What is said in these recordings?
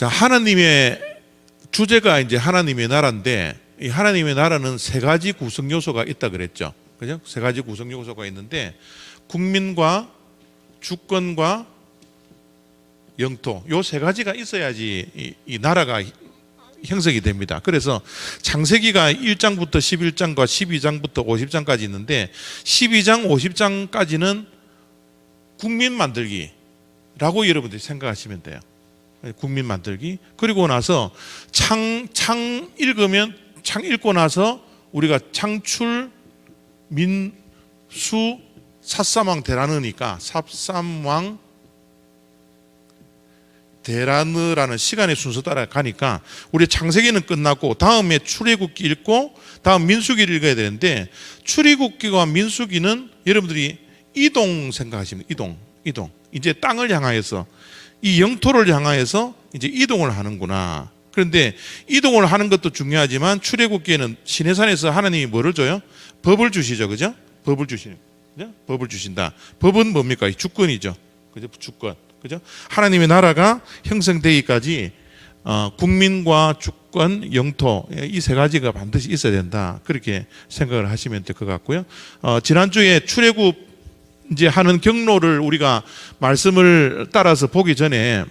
자, 하나님의 주제가 이제 하나님의 나라인데, 이 하나님의 나라는 세 가지 구성 요소가 있다 그랬죠. 그죠? 세 가지 구성 요소가 있는데, 국민과 주권과 영토, 요 세 가지가 있어야지 이 나라가 형성이 됩니다. 그래서 창세기가 1장부터 11장과 12장부터 50장까지 있는데, 12장, 50장까지는 국민 만들기라고 여러분들이 생각하시면 돼요. 국민 만들기. 그리고 나서 창 읽고 나서 우리가 창출, 민수, 삿삼왕 대라느니까 삽삼왕 대라느라는 시간의 순서 따라 가니까 우리 창세기는 끝났고 다음에 출애굽기 읽고 다음 민수기를 읽어야 되는데, 출애굽기와 민수기는 여러분들이 이동 생각하시면 이동. 이제 땅을 향하여서, 이 영토를 향하여서 이제 이동을 하는구나. 그런데 이동을 하는 것도 중요하지만 출애굽기에는 시내산에서 하나님이 뭐를 줘요? 법을 주시죠. 그죠? 법을 주신다. 법은 뭡니까? 주권이죠. 그죠? 주권. 그죠? 하나님의 나라가 형성되기까지 국민과 주권, 영토, 이 세 가지가 반드시 있어야 된다. 그렇게 생각을 하시면 될 것 같고요. 지난주에 출애굽 이제 하는 경로를 우리가 말씀을 따라서 보기 전에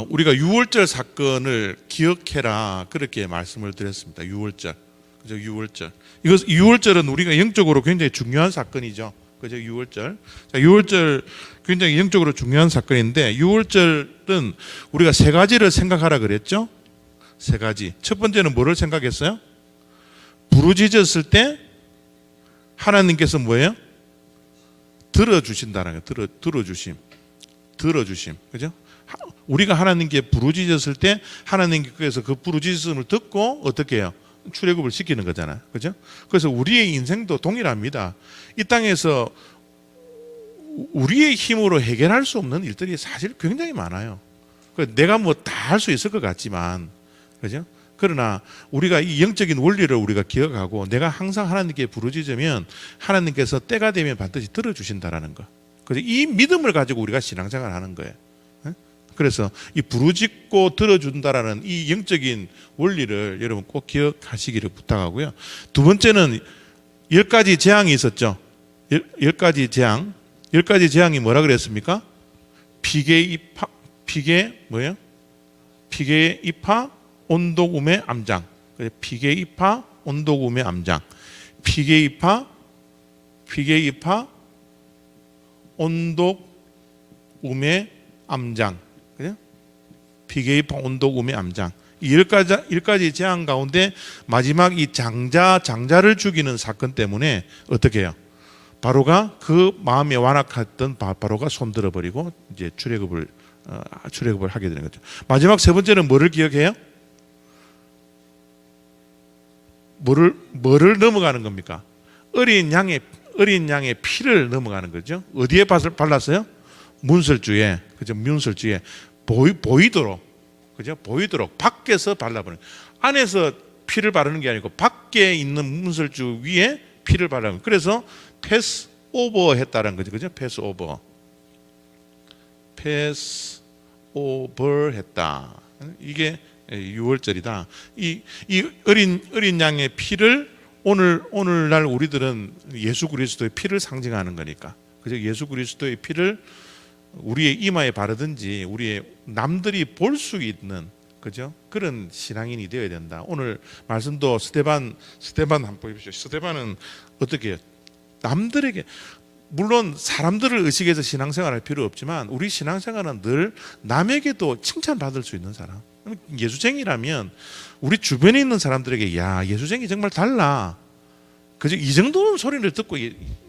우리가 유월절 사건을 기억해라, 그렇게 말씀을 드렸습니다. 유월절. 그죠? 유월절은 우리가 영적으로 굉장히 중요한 사건이죠. 그죠? 유월절. 자, 유월절 굉장히 영적으로 중요한 사건인데, 유월절은 우리가 세 가지를 생각하라 그랬죠? 세 가지. 첫 번째는 뭐를 생각했어요? 부르짖었을 때 하나님께서 뭐예요? 들어주신다는 거예요. 들어주심. 그죠? 우리가 하나님께 부르짖었을 때 하나님께서 그 부르짖음을 듣고 어떻게 해요? 출애굽을 시키는 거잖아요. 그죠? 그래서 우리의 인생도 동일합니다. 이 땅에서 우리의 힘으로 해결할 수 없는 일들이 사실 굉장히 많아요. 내가 뭐 다 할 수 있을 것 같지만, 그죠? 그러나 우리가 이 영적인 원리를 우리가 기억하고, 내가 항상 하나님께 부르짖으면 하나님께서 때가 되면 반드시 들어주신다라는 거. 그래서 이 믿음을 가지고 우리가 신앙생활을 하는 거예요. 그래서 이 부르짖고 들어준다라는 이 영적인 원리를 여러분 꼭 기억하시기를 부탁하고요. 두 번째는 10가지 재앙이 있었죠. 10가지 재앙. 10가지 재앙이 뭐라 그랬습니까? 피개, 이파, 온독, 우매, 암장. 피개, 이파, 온독, 우매, 암장. 피개, 이파, 온독, 우매, 암장. 그죠? 피개, 이파, 온독, 우매, 암장. 이 10가지 재앙 가운데 마지막 이 장자를 죽이는 사건 때문에 어떻게 해요? 바로가 그 마음에 완악했던 바로가 손들어 버리고 이제 출애굽을 하게 되는 거죠. 마지막 세 번째는 뭐를 기억해요? 뭐를 넘어가는 겁니까? 어린 양의 피를 넘어가는 거죠. 어디에 발랐어요? 문설주에. 그죠? 문설주에 보이도록. 그죠? 보이도록 밖에서 발라버리는. 안에서 피를 바르는 게 아니고 밖에 있는 문설주 위에 피를 바르는. 그래서 패스 오버 했다는 거죠. 그죠? 패스 오버 했다. 이게 유월절이다. 이 어린 양의 피를 오늘날 우리들은 예수 그리스도의 피를 상징하는 거니까. 그죠? 예수 그리스도의 피를 우리의 이마에 바르든지 우리의 남들이 볼 수 있는, 그죠? 그런 신앙인이 되어야 된다. 오늘 말씀도 스데반 한번 보십시오. 스데반은 어떻게 해요? 남들에게, 물론 사람들을 의식해서 신앙생활할 필요 없지만 우리 신앙생활은 늘 남에게도 칭찬받을 수 있는 사람. 예수쟁이라면 우리 주변에 있는 사람들에게 야, 예수쟁이 정말 달라. 그죠? 이 정도는 소리를 듣고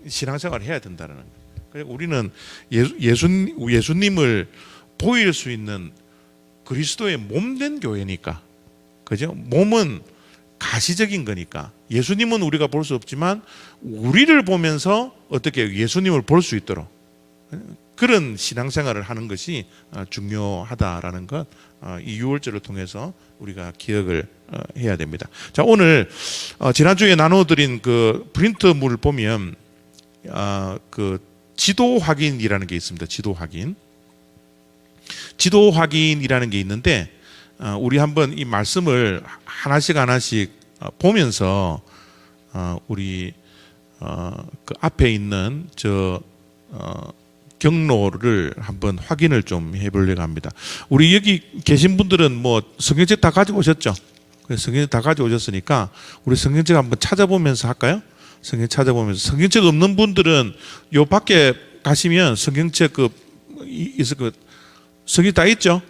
신앙생활을 해야 된다는 거예요. 우리는 예수님을 보일 수 있는 그리스도의 몸된 교회니까. 그죠? 몸은 가시적인 거니까. 예수님은 우리가 볼 수 없지만 우리를 보면서 어떻게 예수님을 볼 수 있도록 그런 신앙생활을 하는 것이 중요하다라는 것, 이 유월절을 통해서 우리가 기억을 해야 됩니다. 자, 오늘 지난주에 나눠드린 그 프린트물을 보면 그 지도 확인이라는 게 있습니다. 지도 확인. 지도 확인이라는 게 있는데 우리 한번 이 말씀을 하나씩 보면서 우리 그 앞에 있는 경로를 한번 확인을 좀 해보려고 합니다. 우리 여기 계신 분들은 뭐 성경책 다 가지고 오셨죠? 성경책 다 가지고 오셨으니까 우리 성경책 한번 찾아보면서 할까요? 성경 찾아보면서 성경책 없는 분들은 요 밖에 가시면 성경책 성경 다 있죠?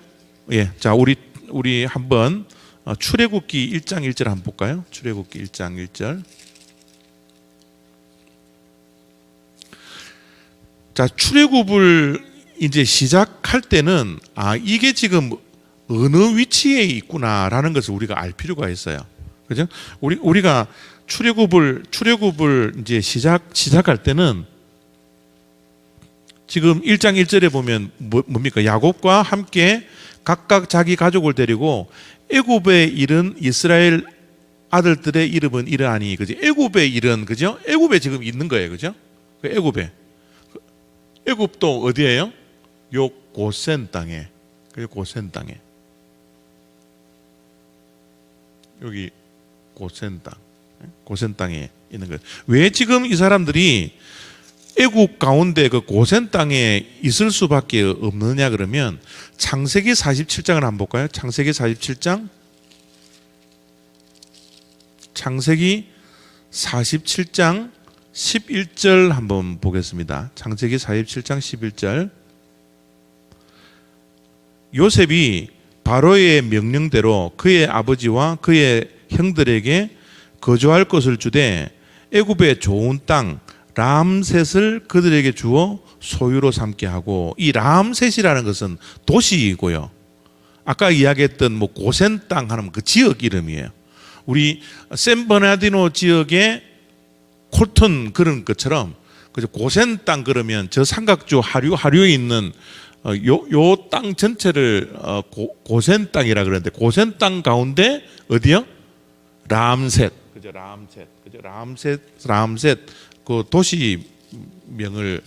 예, 자 우리 한번 출애굽기 1장 1절 한번 볼까요? 출애굽기 1장 1절. 자, 출애굽을 이제 시작할 때는 이게 지금 어느 위치에 있구나라는 것을 우리가 알 필요가 있어요. 그죠? 우리가 출애굽을 이제 시작할 때는 지금 1장 1절에 보면 뭡니까? 야곱과 함께 각각 자기 가족을 데리고 애굽에 이른 이스라엘 아들들의 이름은 이러하니, 그죠? 애굽에 이른, 그죠? 애굽에 지금 있는 거예요, 그죠? 애굽도 어디예요? 요 고센 땅에, 고센 땅에, 여기 고센 땅에 있는 거예요. 왜 지금 이 사람들이 애굽 가운데 그 고센 땅에 있을 수밖에 없느냐 그러면 창세기 47장을 한번 볼까요? 창세기 47장. 창세기 47장 11절 한번 보겠습니다. 창세기 47장 11절. 요셉이 바로의 명령대로 그의 아버지와 그의 형들에게 거주할 것을 주되 애굽의 좋은 땅 람셋을 그들에게 주어 소유로 삼게 하고, 이 람셋이라는 것은 도시이고요. 아까 이야기했던 뭐 고센 땅 하는 그 지역 이름이에요. 우리 샌버나디노 지역의 콜턴 그런 것처럼 그죠? 고센 땅 그러면 저 삼각주 하류에 있는 요 땅 전체를 고센 땅이라 그러는데, 고센 땅 가운데 어디요? 람셋. 그죠? 람셋 그 도시명을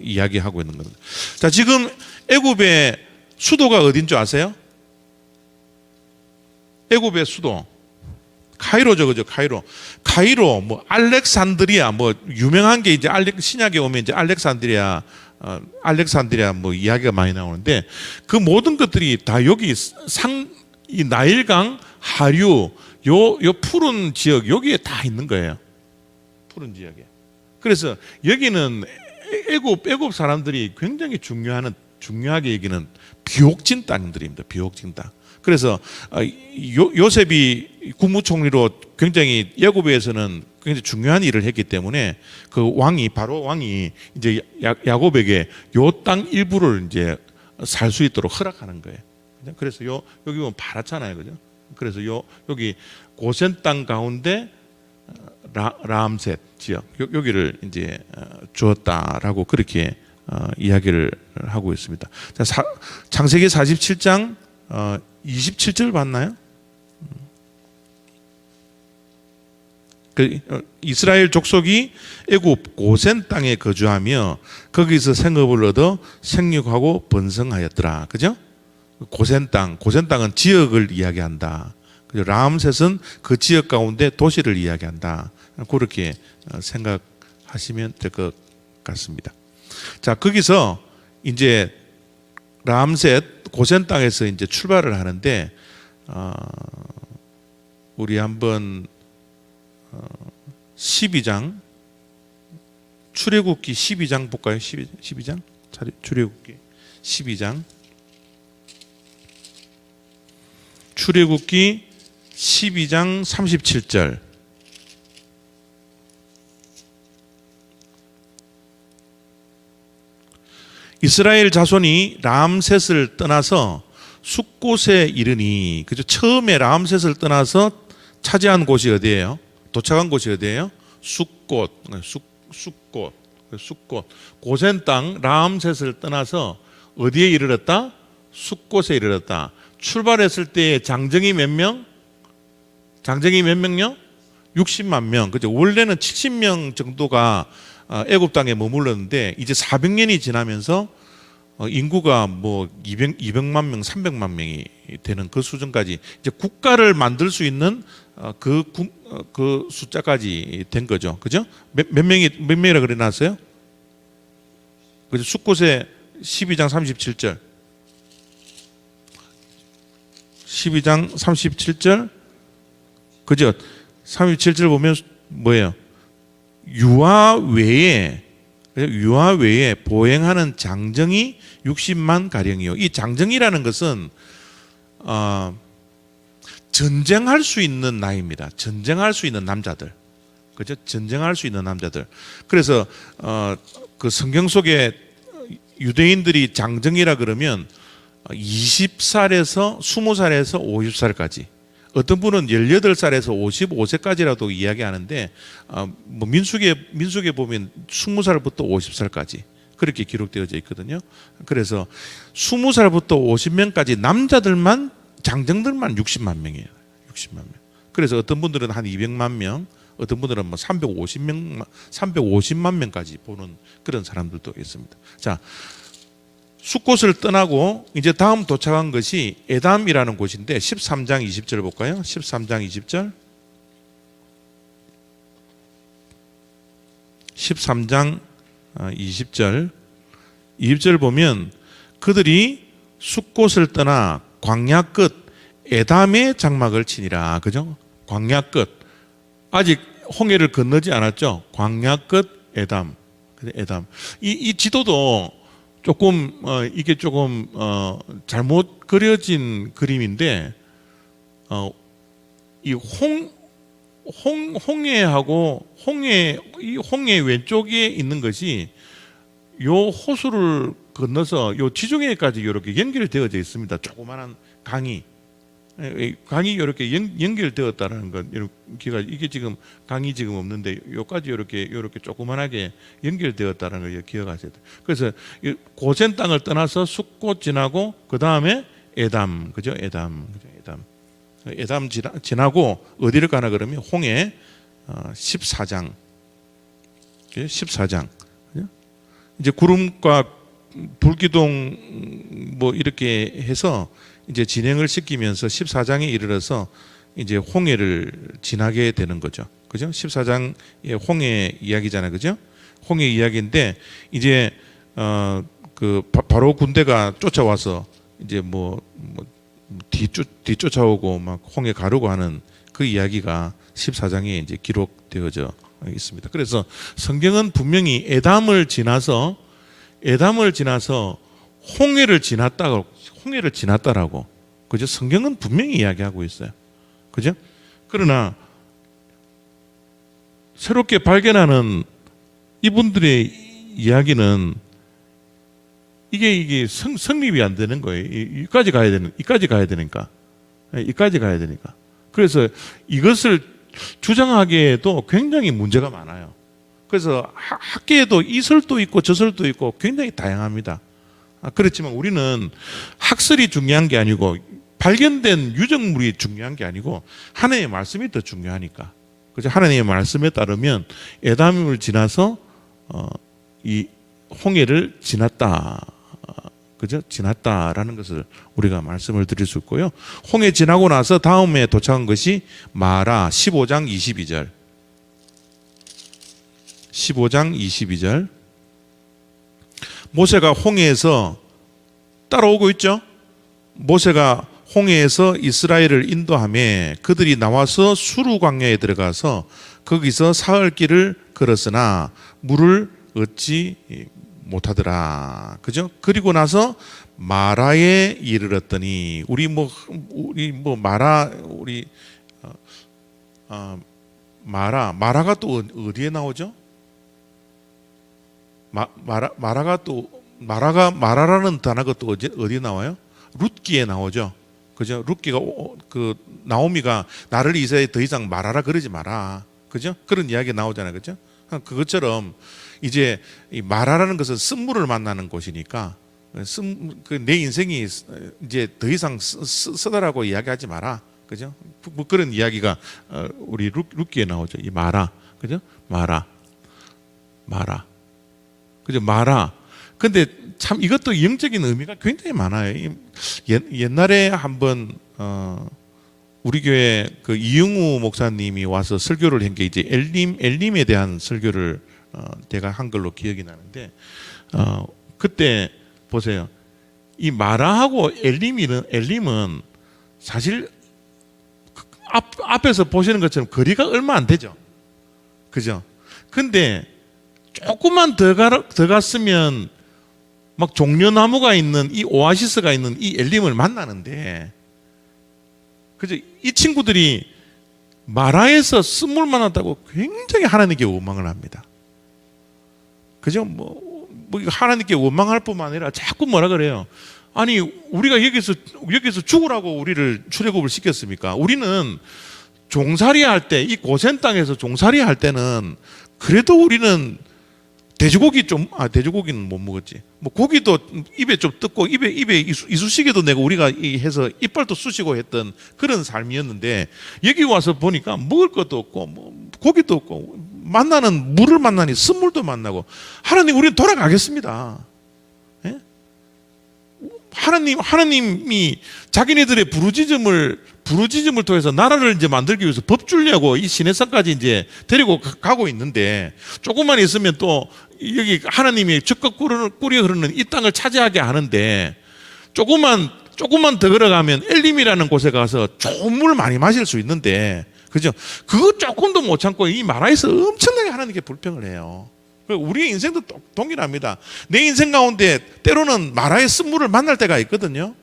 이야기하고 있는 겁니다. 자, 지금 애굽의 수도가 어딘 줄 아세요? 애굽의 수도 카이로죠, 그죠? 카이로, 뭐 알렉산드리아, 뭐 유명한 게 이제 신약에 오면 이제 알렉산드리아 뭐 이야기가 많이 나오는데, 그 모든 것들이 다 여기 이 나일강 하류 요 푸른 지역 여기에 다 있는 거예요. 푸른 지역에. 그래서 여기는 애굽 사람들이 굉장히 중요하게 여기는 비옥진 땅들입니다. 비옥진 땅. 그래서 요셉이 국무총리로 굉장히 애굽에서는 굉장히 중요한 일을 했기 때문에 그 바로 왕이 이제 야곱에게 요 땅 일부를 이제 살 수 있도록 허락하는 거예요. 그래서 여기 보면 파랗잖아요, 그죠? 그래서 여기 고센 땅 가운데 람셋 지역 여기를 이제 주었다라고 그렇게 이야기를 하고 있습니다. 자, 창세기 47장 27절 봤나요? 이스라엘 족속이 애굽 고센 땅에 거주하며 거기서 생업을 얻어 생육하고 번성하였더라. 그죠? 고센 땅은 지역을 이야기한다. 람셋은 그 지역 가운데 도시를 이야기한다. 그렇게 생각하시면 될 것 같습니다. 자, 거기서 이제 람셋 고센 땅에서 이제 출발을 하는데, 우리 한번 12장 출애굽기 12장 볼까요? 12장 출애굽기 12장 출애굽기 12장 37절. 이스라엘 자손이 람셋을 떠나서 숫곳에 이르니, 그죠? 처음에 람셋을 떠나서 차지한 곳이 어디예요? 도착한 곳이 어디예요? 숫곳. 고센 땅 람셋을 떠나서 어디에 이르렀다? 숫곳에 이르렀다. 출발했을 때 장정이 몇 명? 장정이 몇 명요? 60만 명. 그죠? 원래는 70명 정도가 애굽 땅에 머물렀는데 이제 400년이 지나면서 인구가 뭐 200만 명, 300만 명이 되는 그 수준까지 이제 국가를 만들 수 있는 그 숫자까지 된 거죠. 그죠? 몇 명이라 그래 놨어요? 그죠? 숫곳에 12장 37절. 12장 37절. 그죠? 37절 보면 뭐예요? 유아 외에 보행하는 장정이 60만 가량이요. 이 장정이라는 것은 전쟁할 수 있는 나이입니다. 전쟁할 수 있는 남자들, 그죠? 전쟁할 수 있는 남자들. 그래서 그 성경 속에 유대인들이 장정이라 그러면 20살에서 20살에서 50살까지. 어떤 분은 18살에서 55세까지라도 이야기하는데 뭐 민수기에 보면 20살부터 50살까지 그렇게 기록되어져 있거든요. 그래서 20살부터 50명까지 남자들만 장정들만 60만 명이에요. 60만 명. 그래서 어떤 분들은 한 200만 명, 어떤 분들은 뭐 350만 명까지 보는 그런 사람들도 있습니다. 자, 숫곳을 떠나고 이제 다음 도착한 것이 에담이라는 곳인데 13장 20절 볼까요? 13장 20절. 13장 20절. 20절 보면 그들이 숫곳을 떠나 광야 끝 에담의 장막을 치니라. 그죠? 광야 끝. 아직 홍해를 건너지 않았죠? 광야 끝 에담. 에담. 이 지도도 조금 이게 조금 잘못 그려진 그림인데 이 홍해하고 이 홍해 왼쪽에 있는 것이 요 호수를 건너서 요 지중해까지 이렇게 연결되어져 있습니다. 조그마한 강이 이렇게 연결되었다는 것, 이게 지금 강이 지금 없는데 요까지 이렇게 조그만하게 연결되었다는 걸 기억하셔야 돼요. 그래서 고센 땅을 떠나서 숫곳 지나고 그 다음에 에담, 그죠? 에담 지나고 어디를 가나 그러면 홍해 14장, 14장. 이제 구름과 불기둥 뭐 이렇게 해서 이제 진행을 시키면서 14장에 이르러서 이제 홍해를 지나게 되는 거죠. 그죠? 14장의 홍해 이야기잖아요. 그죠? 홍해 이야기인데 이제 그 바로 군대가 쫓아와서 이제 뭐 뒤쫓아오고 막 홍해 가르고 하는 그 이야기가 14장에 이제 기록되어져 있습니다. 그래서 성경은 분명히 에담을 지나서 홍해를 지났다라고. 그죠? 성경은 분명히 이야기하고 있어요. 그죠? 그러나 새롭게 발견하는 이분들의 이야기는 이게 성립이 안 되는 거예요. 이까지 가야 되니까. 그래서 이것을 주장하기에도 굉장히 문제가 많아요. 그래서 학계에도 이 설도 있고 저 설도 있고 굉장히 다양합니다. 그렇지만 우리는 학설이 중요한 게 아니고 발견된 유적물이 중요한 게 아니고 하나님의 말씀이 더 중요하니까. 그죠? 하나님의 말씀에 따르면 에담을 지나서 이 홍해를 지났다. 그죠? 지났다라는 것을 우리가 말씀을 드릴 수 있고요. 홍해 지나고 나서 다음에 도착한 것이 마라 15장 22절. 15장 22절. 모세가 홍해에서 따라오고 있죠. 모세가 홍해에서 이스라엘을 인도하며 그들이 나와서 수르 광야에 들어가서 거기서 사흘 길을 걸었으나 물을 얻지 못하더라. 그죠? 그리고 나서 마라에 이르렀더니 마라가 또 어디에 나오죠? 마라라는 단어가 또 어디에 나와요? 룻기에 나오죠. 그죠? 룻기가 그 나오미가 나를 이제 더 이상 말하라 그러지 마라. 그죠? 그런 이야기 나오잖아요. 그죠? 그것처럼 이제 이 마라라는 것은 쓴물을 만나는 곳이니까 내 인생이 이제 더 이상 쓰다라고 이야기하지 마라. 그죠? 뭐 그런 이야기가 우리 룻기에 나오죠. 이 마라. 그죠? 마라. 그죠? 마라. 근데 참 이것도 영적인 의미가 굉장히 많아요. 옛날에 한번 우리 교회 그 이영우 목사님이 와서 설교를 한 게 이제 엘림에 대한 설교를 제가 한 걸로 기억이 나는데 그때 보세요. 이 마라하고 엘림은 사실 앞에서 보시는 것처럼 거리가 얼마 안 되죠. 그죠? 근데 조금만 더 갔으면 막 종려나무가 있는 이 오아시스가 있는 이 엘림을 만나는데, 그죠? 이 친구들이 마라에서 쓴물 만났다고 굉장히 하나님께 원망을 합니다. 그죠? 뭐 하나님께 원망할 뿐만 아니라 자꾸 뭐라 그래요? 아니, 우리가 여기서 죽으라고 우리를 출애굽을 시켰습니까? 우리는 종살이 할 때, 이 고센 땅에서 종살이 할 때는 그래도 우리는 돼지고기는 못 먹었지. 뭐 고기도 입에 좀 뜯고 입에 이쑤시개도 내고 우리가 해서 이빨도 쑤시고 했던 그런 삶이었는데, 여기 와서 보니까 먹을 것도 없고 뭐 고기도 없고 만나는 물을 만나니 쓴물도 만나고, 하나님 우리는 돌아가겠습니다. 예? 하나님이 자기네들의 부르짖음을 통해서 나라를 이제 만들기 위해서 법 주려고 이 시내산까지 이제 데리고 가고 있는데, 조금만 있으면 또 여기 하나님이 적극 꾸려 흐르는 이 땅을 차지하게 하는데, 조금만 더 걸어가면 엘림이라는 곳에 가서 좋은 물 많이 마실 수 있는데, 그죠? 그거 조금도 못 참고 이 마라에서 엄청나게 하나님께 불평을 해요. 우리의 인생도 동일합니다. 내 인생 가운데 때로는 마라의 쓴물을 만날 때가 있거든요.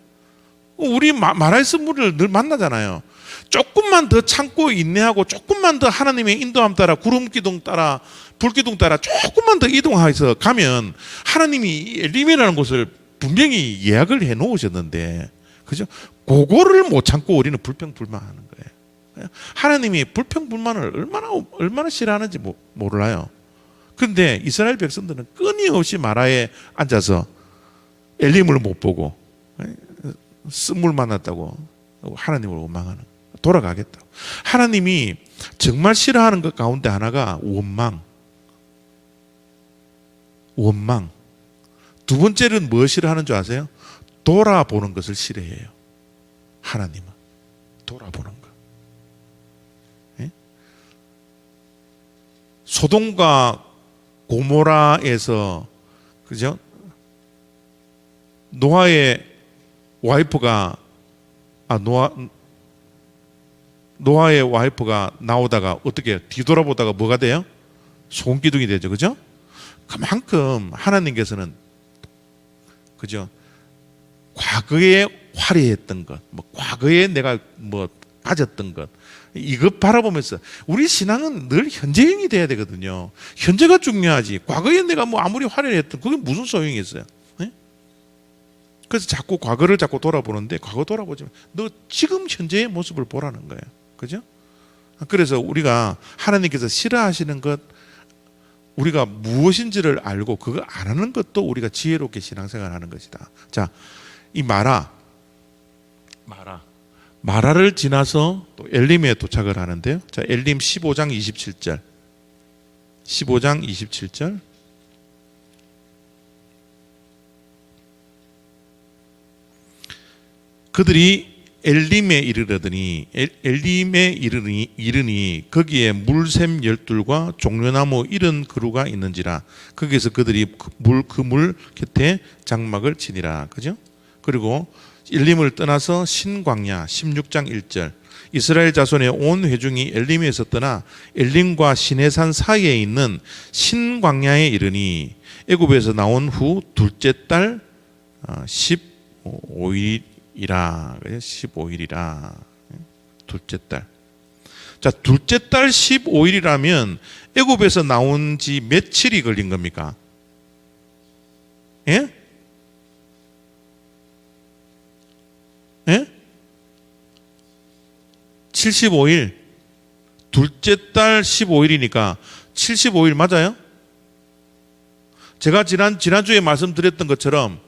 우리 마라의 쓴물을 늘 만나잖아요. 조금만 더 참고 인내하고 조금만 더 하나님의 인도함 따라, 구름기둥 따라, 불기둥 따라 조금만 더 이동해서 가면 하나님이 엘림이라는 곳을 분명히 예약을 해 놓으셨는데, 그죠? 그거를 못 참고 우리는 불평불만하는 거예요. 하나님이 불평불만을 얼마나 싫어하는지 몰라요. 그런데 이스라엘 백성들은 끊임없이 마라에 앉아서 엘림을 못 보고 쓴물 만났다고 하나님을 원망하는, 돌아가겠다고. 하나님이 정말 싫어하는 것 가운데 하나가 원망. 두 번째는 뭐 싫어하는 줄 아세요? 돌아보는 것을 싫어해요. 하나님은 돌아보는 것. 예? 소돔과 고모라에서, 그죠? 노아의 와이프가 나오다가 어떻게 뒤돌아보다가 뭐가 돼요? 소금기둥이 되죠. 그죠? 그만큼 하나님께서는, 그죠? 과거에 화려했던 것, 과거에 내가 가졌던 것, 이것 바라보면서, 우리 신앙은 늘 현재형이 돼야 되거든요. 현재가 중요하지. 과거에 내가 아무리 화려했던 그게 무슨 소용이 있어요? 네? 그래서 자꾸 과거를 돌아보는데, 과거 돌아보지 마. 너 지금 현재의 모습을 보라는 거예요. 그죠? 그래서 우리가 하나님께서 싫어하시는 것, 우리가 무엇인지를 알고 그거 안 하는 것도 우리가 지혜롭게 신앙생활 하는 것이다. 자, 이 마라를 지나서 또 엘림에 도착을 하는데요. 자, 엘림 15장 27절. 15장 27절. 그들이 엘림에 이르니 거기에 물샘 12과 종려나무 70그루가 있는지라. 거기에서 그들이 그 물 곁에 장막을 치니라. 그죠? 그리고 엘림을 떠나서 신광야 16장 1절. 이스라엘 자손의 온 회중이 엘림에서 떠나 엘림과 시내산 사이에 있는 신광야에 이르니 애굽에서 나온 후 둘째 달 15일이라. 15일이라. 둘째 달. 자, 둘째 달 15일이라면 애굽에서 나온 지 며칠이 걸린 겁니까? 예? 예? 75일. 둘째 달 15일이니까 75일 맞아요? 제가 지난주에 말씀드렸던 것처럼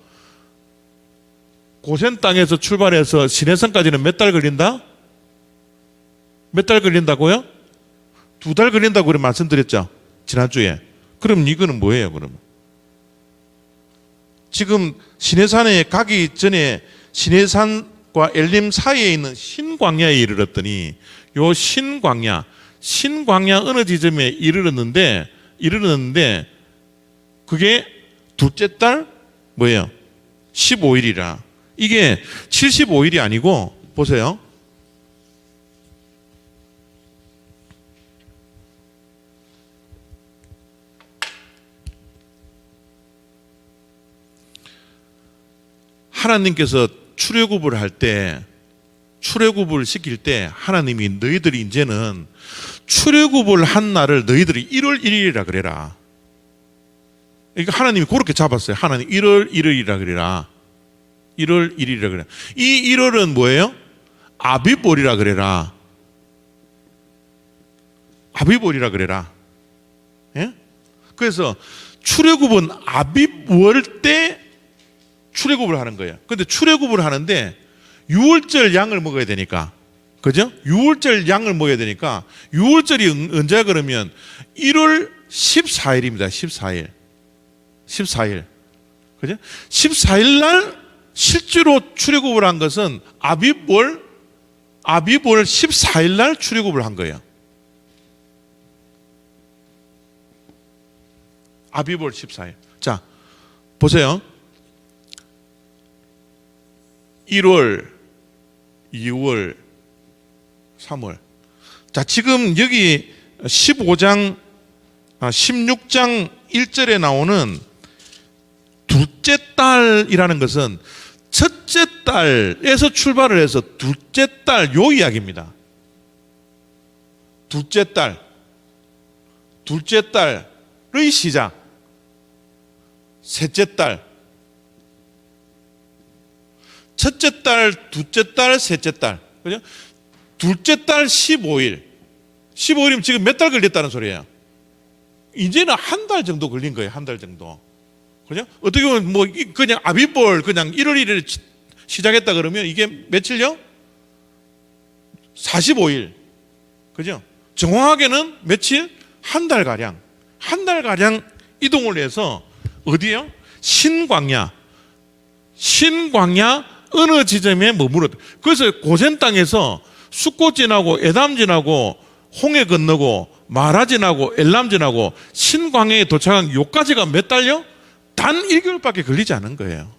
고센 땅에서 출발해서 시내산까지는 몇 달 걸린다? 몇 달 걸린다고요? 2달 걸린다고 말씀드렸죠? 지난주에. 그럼 이거는 뭐예요, 그러면? 지금 시내산에 가기 전에 시내산과 엘림 사이에 있는 신광야에 이르렀더니 요 신광야 어느 지점에 이르렀는데 그게 둘째 달 뭐예요? 15일이라. 이게 75일이 아니고 보세요. 하나님께서 출애굽을 시킬 때 하나님이 너희들이 이제는 출애굽을 한 날을 너희들이 1월 1일이라 그래라. 그러니까 하나님이 그렇게 잡았어요. 하나님 1월 1일이라 그래라. 1월 1일이라 그래라. 이 1월은 뭐예요? 아비월이라 그래라. 아비월이라 그래라. 예? 그래서 출애굽은 아비월 때 출애굽을 하는 거예요. 근데 출애굽을 하는데 6월절 양을 먹어야 되니까, 그죠? 6월절 양을 먹어야 되니까 6월절이 언제야 그러면 1월 14일입니다. 14일. 그죠? 14일 날 실제로 출애굽을 한 것은 아비월 14일 날 출애굽을 한 거예요. 아비월 14일. 자, 보세요. 1월, 2월, 3월. 자, 지금 여기 16장 1절에 나오는 둘째 달이라는 것은 첫째 달에서 출발을 해서 둘째 달 요 이야기입니다. 둘째 달의 시작. 셋째 달. 첫째 달, 둘째 달, 셋째 달. 그죠? 둘째 달 15일. 15일이면 지금 몇 달 걸렸다는 소리예요? 이제는 한 달 정도 걸린 거예요. 한 달 정도. 그죠? 어떻게 보면 뭐 그냥 아비볼 그냥 1월 1일에 시작했다 그러면 이게 며칠요? 45일. 그죠? 정확하게는 며칠? 한 달 가량. 한 달 가량 이동을 해서 어디요? 신광야 어느 지점에 머물었다. 그래서 고센 땅에서 숫꽃 지나고 에담 지나고 홍해 건너고 마라 지나고 엘람 지나고 신광야에 도착한 요까지가 몇 달요? 단 1개월밖에 걸리지 않은 거예요.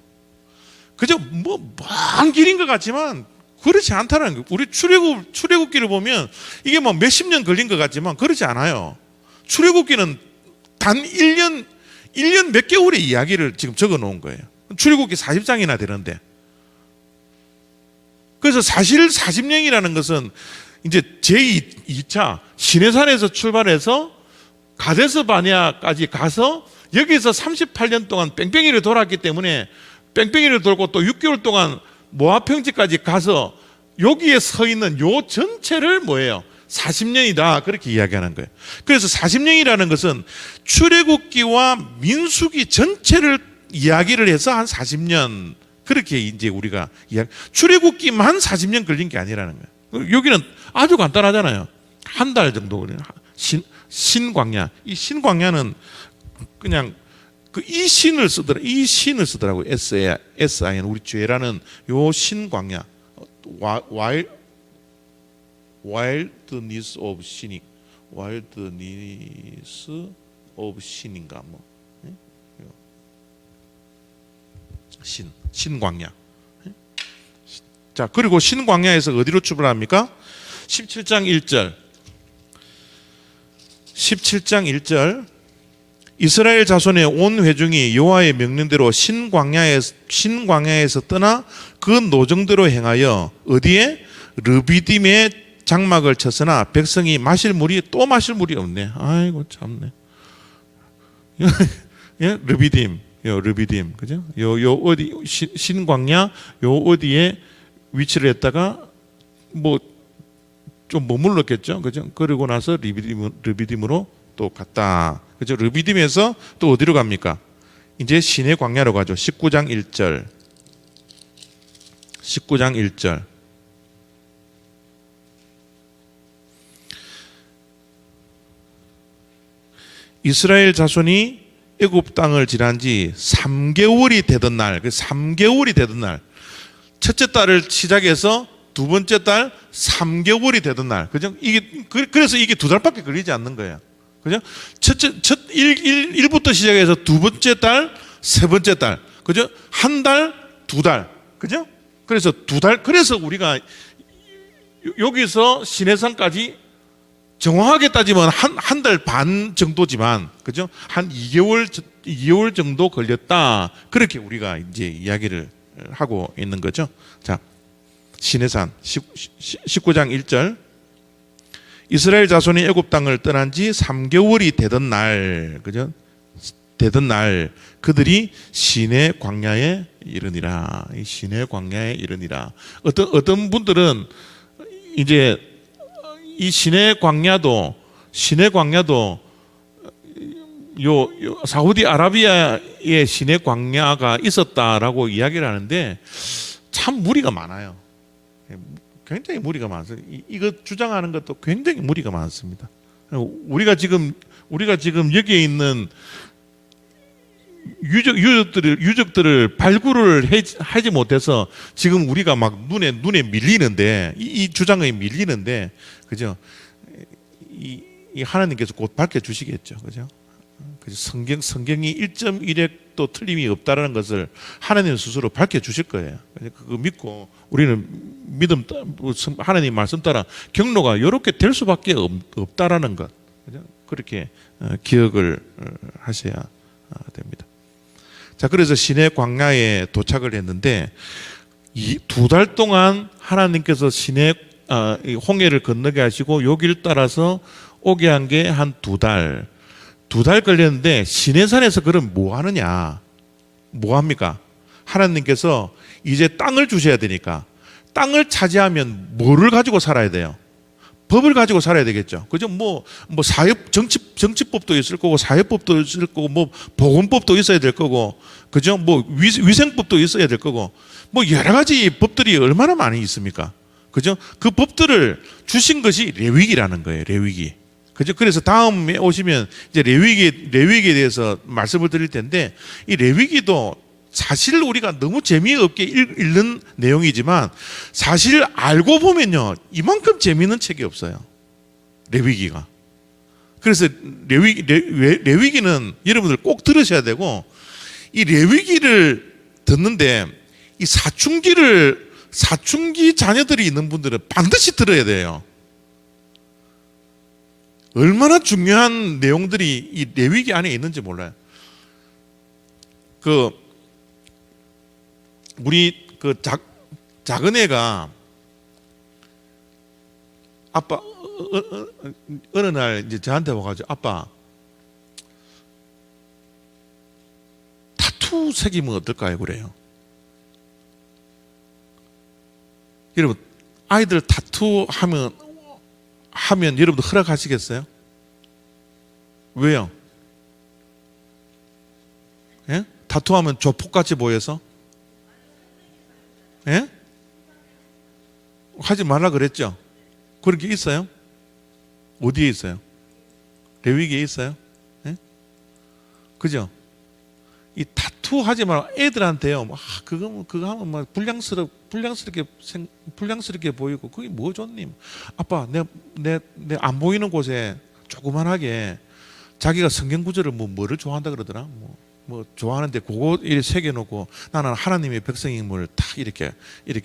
그저 먼 길인 것 같지만 그렇지 않다는 거예요. 우리 출애굽기를 보면 이게 뭐 몇십 년 걸린 것 같지만 그렇지 않아요. 출애굽기는 단 1년 몇 개월의 이야기를 지금 적어 놓은 거예요. 출애굽기 40장이나 되는데. 그래서 사실 40년이라는 것은 이제 제2차 시내산에서 출발해서 가데스 바네아까지 가서 여기서 38년 동안 뺑뺑이를 돌았기 때문에 뺑뺑이를 돌고 또 6개월 동안 모압 평지까지 가서 여기에 서 있는 요 전체를 뭐예요? 40년이다 그렇게 이야기하는 거예요. 그래서 40년이라는 것은 출애굽기와 민수기 전체를 이야기를 해서 한 40년 그렇게 이제 우리가 출애굽기만 40년 걸린 게 아니라는 거예요. 여기는 아주 간단하잖아요. 한 달 정도 걸리는 신광야. 이 신광야는 그냥 이 신을 쓰더라고요. S-I-N 우리 죄라는 요 신광야. wilderness of sin인가 뭐. 신광야. 자, 그리고 신광야에서 어디로 출발합니까? 17장 1절 이스라엘 자손의 온 회중이 여호와의 명령대로 신광야에서 떠나 그 노정대로 행하여 어디에? 르비딤에 장막을 쳤으나 백성이 마실 물이 없네. 아이고 참네. 예? 르비딤, 그죠? 요 어디 신광야 요 어디에 위치를 했다가 뭐 좀 머물렀겠죠, 그죠? 그러고 나서 르비딤으로 또 갔다, 그죠? 르비딤에서 또 어디로 갑니까? 이제 시내 광야로 가죠. 19장 1절. 이스라엘 자손이 애굽 땅을 지난 지 3개월이 되던 날, 그 3개월이 되던 날, 첫째 달을 시작해서 두 번째 달 3개월이 되던 날, 그죠? 그래서 이게 두 달밖에 걸리지 않는 거예요. 그죠? 일부터 시작해서 두 번째 달, 세 번째 달, 그죠? 한 달, 두 달, 그죠? 그래서 두 달, 그래서 우리가 여기서 시내산까지 정확하게 따지면 한 달 반 정도지만, 그죠? 한 2개월 정도 걸렸다. 그렇게 우리가 이제 이야기를 하고 있는 거죠. 자, 시내산 19장 1절. 이스라엘 자손이 애굽 땅을 떠난 지 3개월이 되던 날, 그죠? 되던 날 그들이 시내 광야에 이르니라. 이 시내 광야에 이르니라. 어떤 분들은 이제 이 시내 광야도 요 사우디아라비아의 시내 광야가 있었다라고 이야기를 하는데 참 무리가 많아요. 굉장히 무리가 많습니다. 이거 주장하는 것도 굉장히 무리가 많습니다. 우리가 지금 여기에 있는 유적들을 발굴을 하지 못해서 지금 우리가 막 눈에 밀리는데, 이 주장에 밀리는데, 그죠? 이 하나님께서 곧 밝혀 주시겠죠, 그죠? 성경이 1.1획도 틀림이 없다라는 것을 하나님 스스로 밝혀 주실 거예요. 그거 믿고 우리는 하나님 말씀 따라 경로가 이렇게 될 수밖에 없다라는 것, 그죠? 그렇게 기억을 하셔야 됩니다. 자, 그래서 시내 광야에 도착을 했는데 이 두 달 동안 하나님께서 홍해를 건너게 하시고 여기를 따라서 오게 한 게 한 두 달 걸렸는데, 시내산에서 그럼 뭐 하느냐? 뭐 합니까? 하나님께서 이제 땅을 주셔야 되니까 땅을 차지하면 뭐를 가지고 살아야 돼요? 법을 가지고 살아야 되겠죠. 그죠? 뭐 정치법도 있을 거고, 사회법도 있을 거고, 뭐 보건법도 있어야 될 거고, 그죠? 뭐 위생법도 있어야 될 거고, 뭐 여러 가지 법들이 얼마나 많이 있습니까? 그죠? 그 법들을 주신 것이 레위기라는 거예요. 레위기. 그죠? 그래서 다음에 오시면 이제 레위기에 대해서 말씀을 드릴 텐데, 이 레위기도 사실 우리가 너무 재미없게 읽는 내용이지만 사실 알고 보면요, 이만큼 재미있는 책이 없어요, 레위기가. 그래서 레위기는 여러분들 꼭 들으셔야 되고, 이 레위기를 듣는데 이 사춘기 자녀들이 있는 분들은 반드시 들어야 돼요. 얼마나 중요한 내용들이 이 레위기 안에 있는지 몰라요. 우리 작은 애가 아빠 어느 날 이제 저한테 와가지고, 아빠 타투 새기면 어떨까요? 그래요. 여러분, 아이들 타투 하면 여러분들 허락하시겠어요? 왜요? 예? 타투하면 조폭같이 보여서? 예? 하지 말라 그랬죠? 그런 게 있어요? 어디에 있어요? 레위기에 있어요? 예? 그죠? 이 타투 하지 말라, 애들한테요, 그거 하면 막 불량스럽게 보이고, 그게 뭐 좋님? 아빠, 내 안 보이는 곳에 조그만하게 자기가 성경 구절을 뭐를 좋아한다 그러더라? 뭐 좋아하는데 그거 이렇게 새겨놓고, 나는 하나님의 백성임을 다 이렇게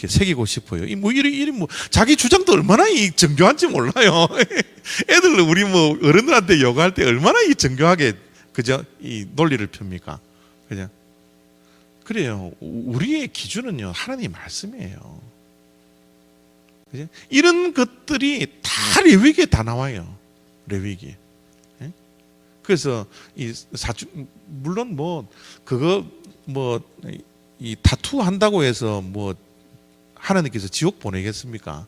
새기고 싶어요. 자기 주장도 얼마나 정교한지 몰라요. 애들 우리 어른들한테 요구할 때 얼마나 정교하게, 그죠? 이 논리를 펴니까, 그죠? 그래요. 우리의 기준은요, 하나님 말씀이에요. 그죠? 이런 것들이 다 레위기에 다 나와요. 레위기. 그래서 물론 이 타투 한다고 해서 하나님께서 지옥 보내겠습니까?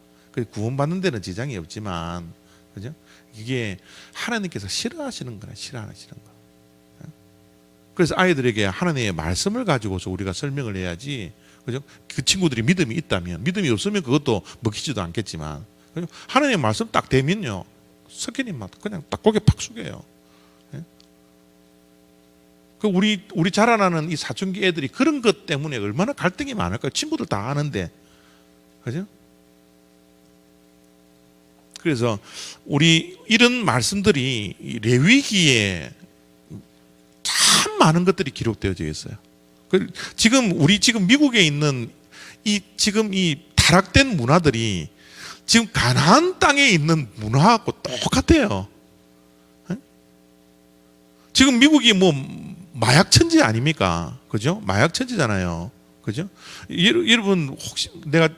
구원받는 데는 지장이 없지만, 그죠? 이게 하나님께서 싫어하시는 거나 싫어하시는 거. 그래서 아이들에게 하나님의 말씀을 가지고서 우리가 설명을 해야지, 그죠? 그 친구들이 믿음이 있다면, 믿음이 없으면 그것도 먹히지도 않겠지만, 그죠? 하나님의 말씀 딱 되면요, 석현님 그냥 딱 고개 팍 숙여요. 그 우리 자라나는 이 사춘기 애들이 그런 것 때문에 얼마나 갈등이 많을까요? 친구들 다 아는데, 그죠? 그래서 우리 이런 말씀들이 이 레위기에 참 많은 것들이 기록되어져 있어요. 지금 미국에 있는 지금 이 타락된 문화들이 지금 가나안 땅에 있는 문화하고 똑같아요. 지금 미국이 뭐 마약 천지 아닙니까? 그죠? 마약 천지잖아요. 그죠? 여러분 혹시 내가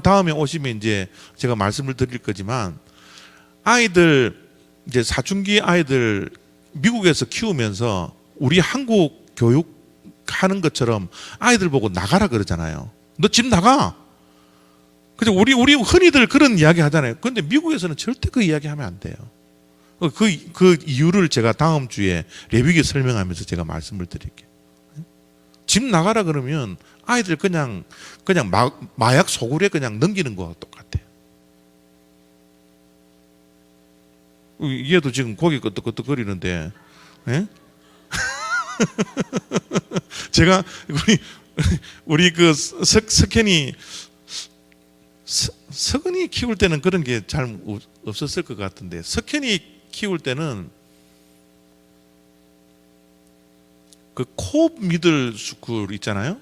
다음에 오시면 이제 제가 말씀을 드릴 거지만 아이들 이제 사춘기 아이들 미국에서 키우면서 우리 한국 교육하는 것처럼 아이들 보고 나가라 그러잖아요. 너 집 나가. 그죠? 우리 흔히들 그런 이야기 하잖아요. 그런데 미국에서는 절대 그 이야기 하면 안 돼요. 그 이유를 제가 다음 주에 레위기 설명하면서 제가 말씀을 드릴게요. 집 나가라 그러면 아이들 그냥 마약 소굴에 그냥 넘기는 거와 똑같아요. 얘도 지금 고개 끄덕끄덕거리는데, 예? 제가 우리 그 석현이 석은이 키울 때는 그런 게 잘 없었을 것 같은데 석현이 키울 때는 그 코 미들 스쿨 있잖아요.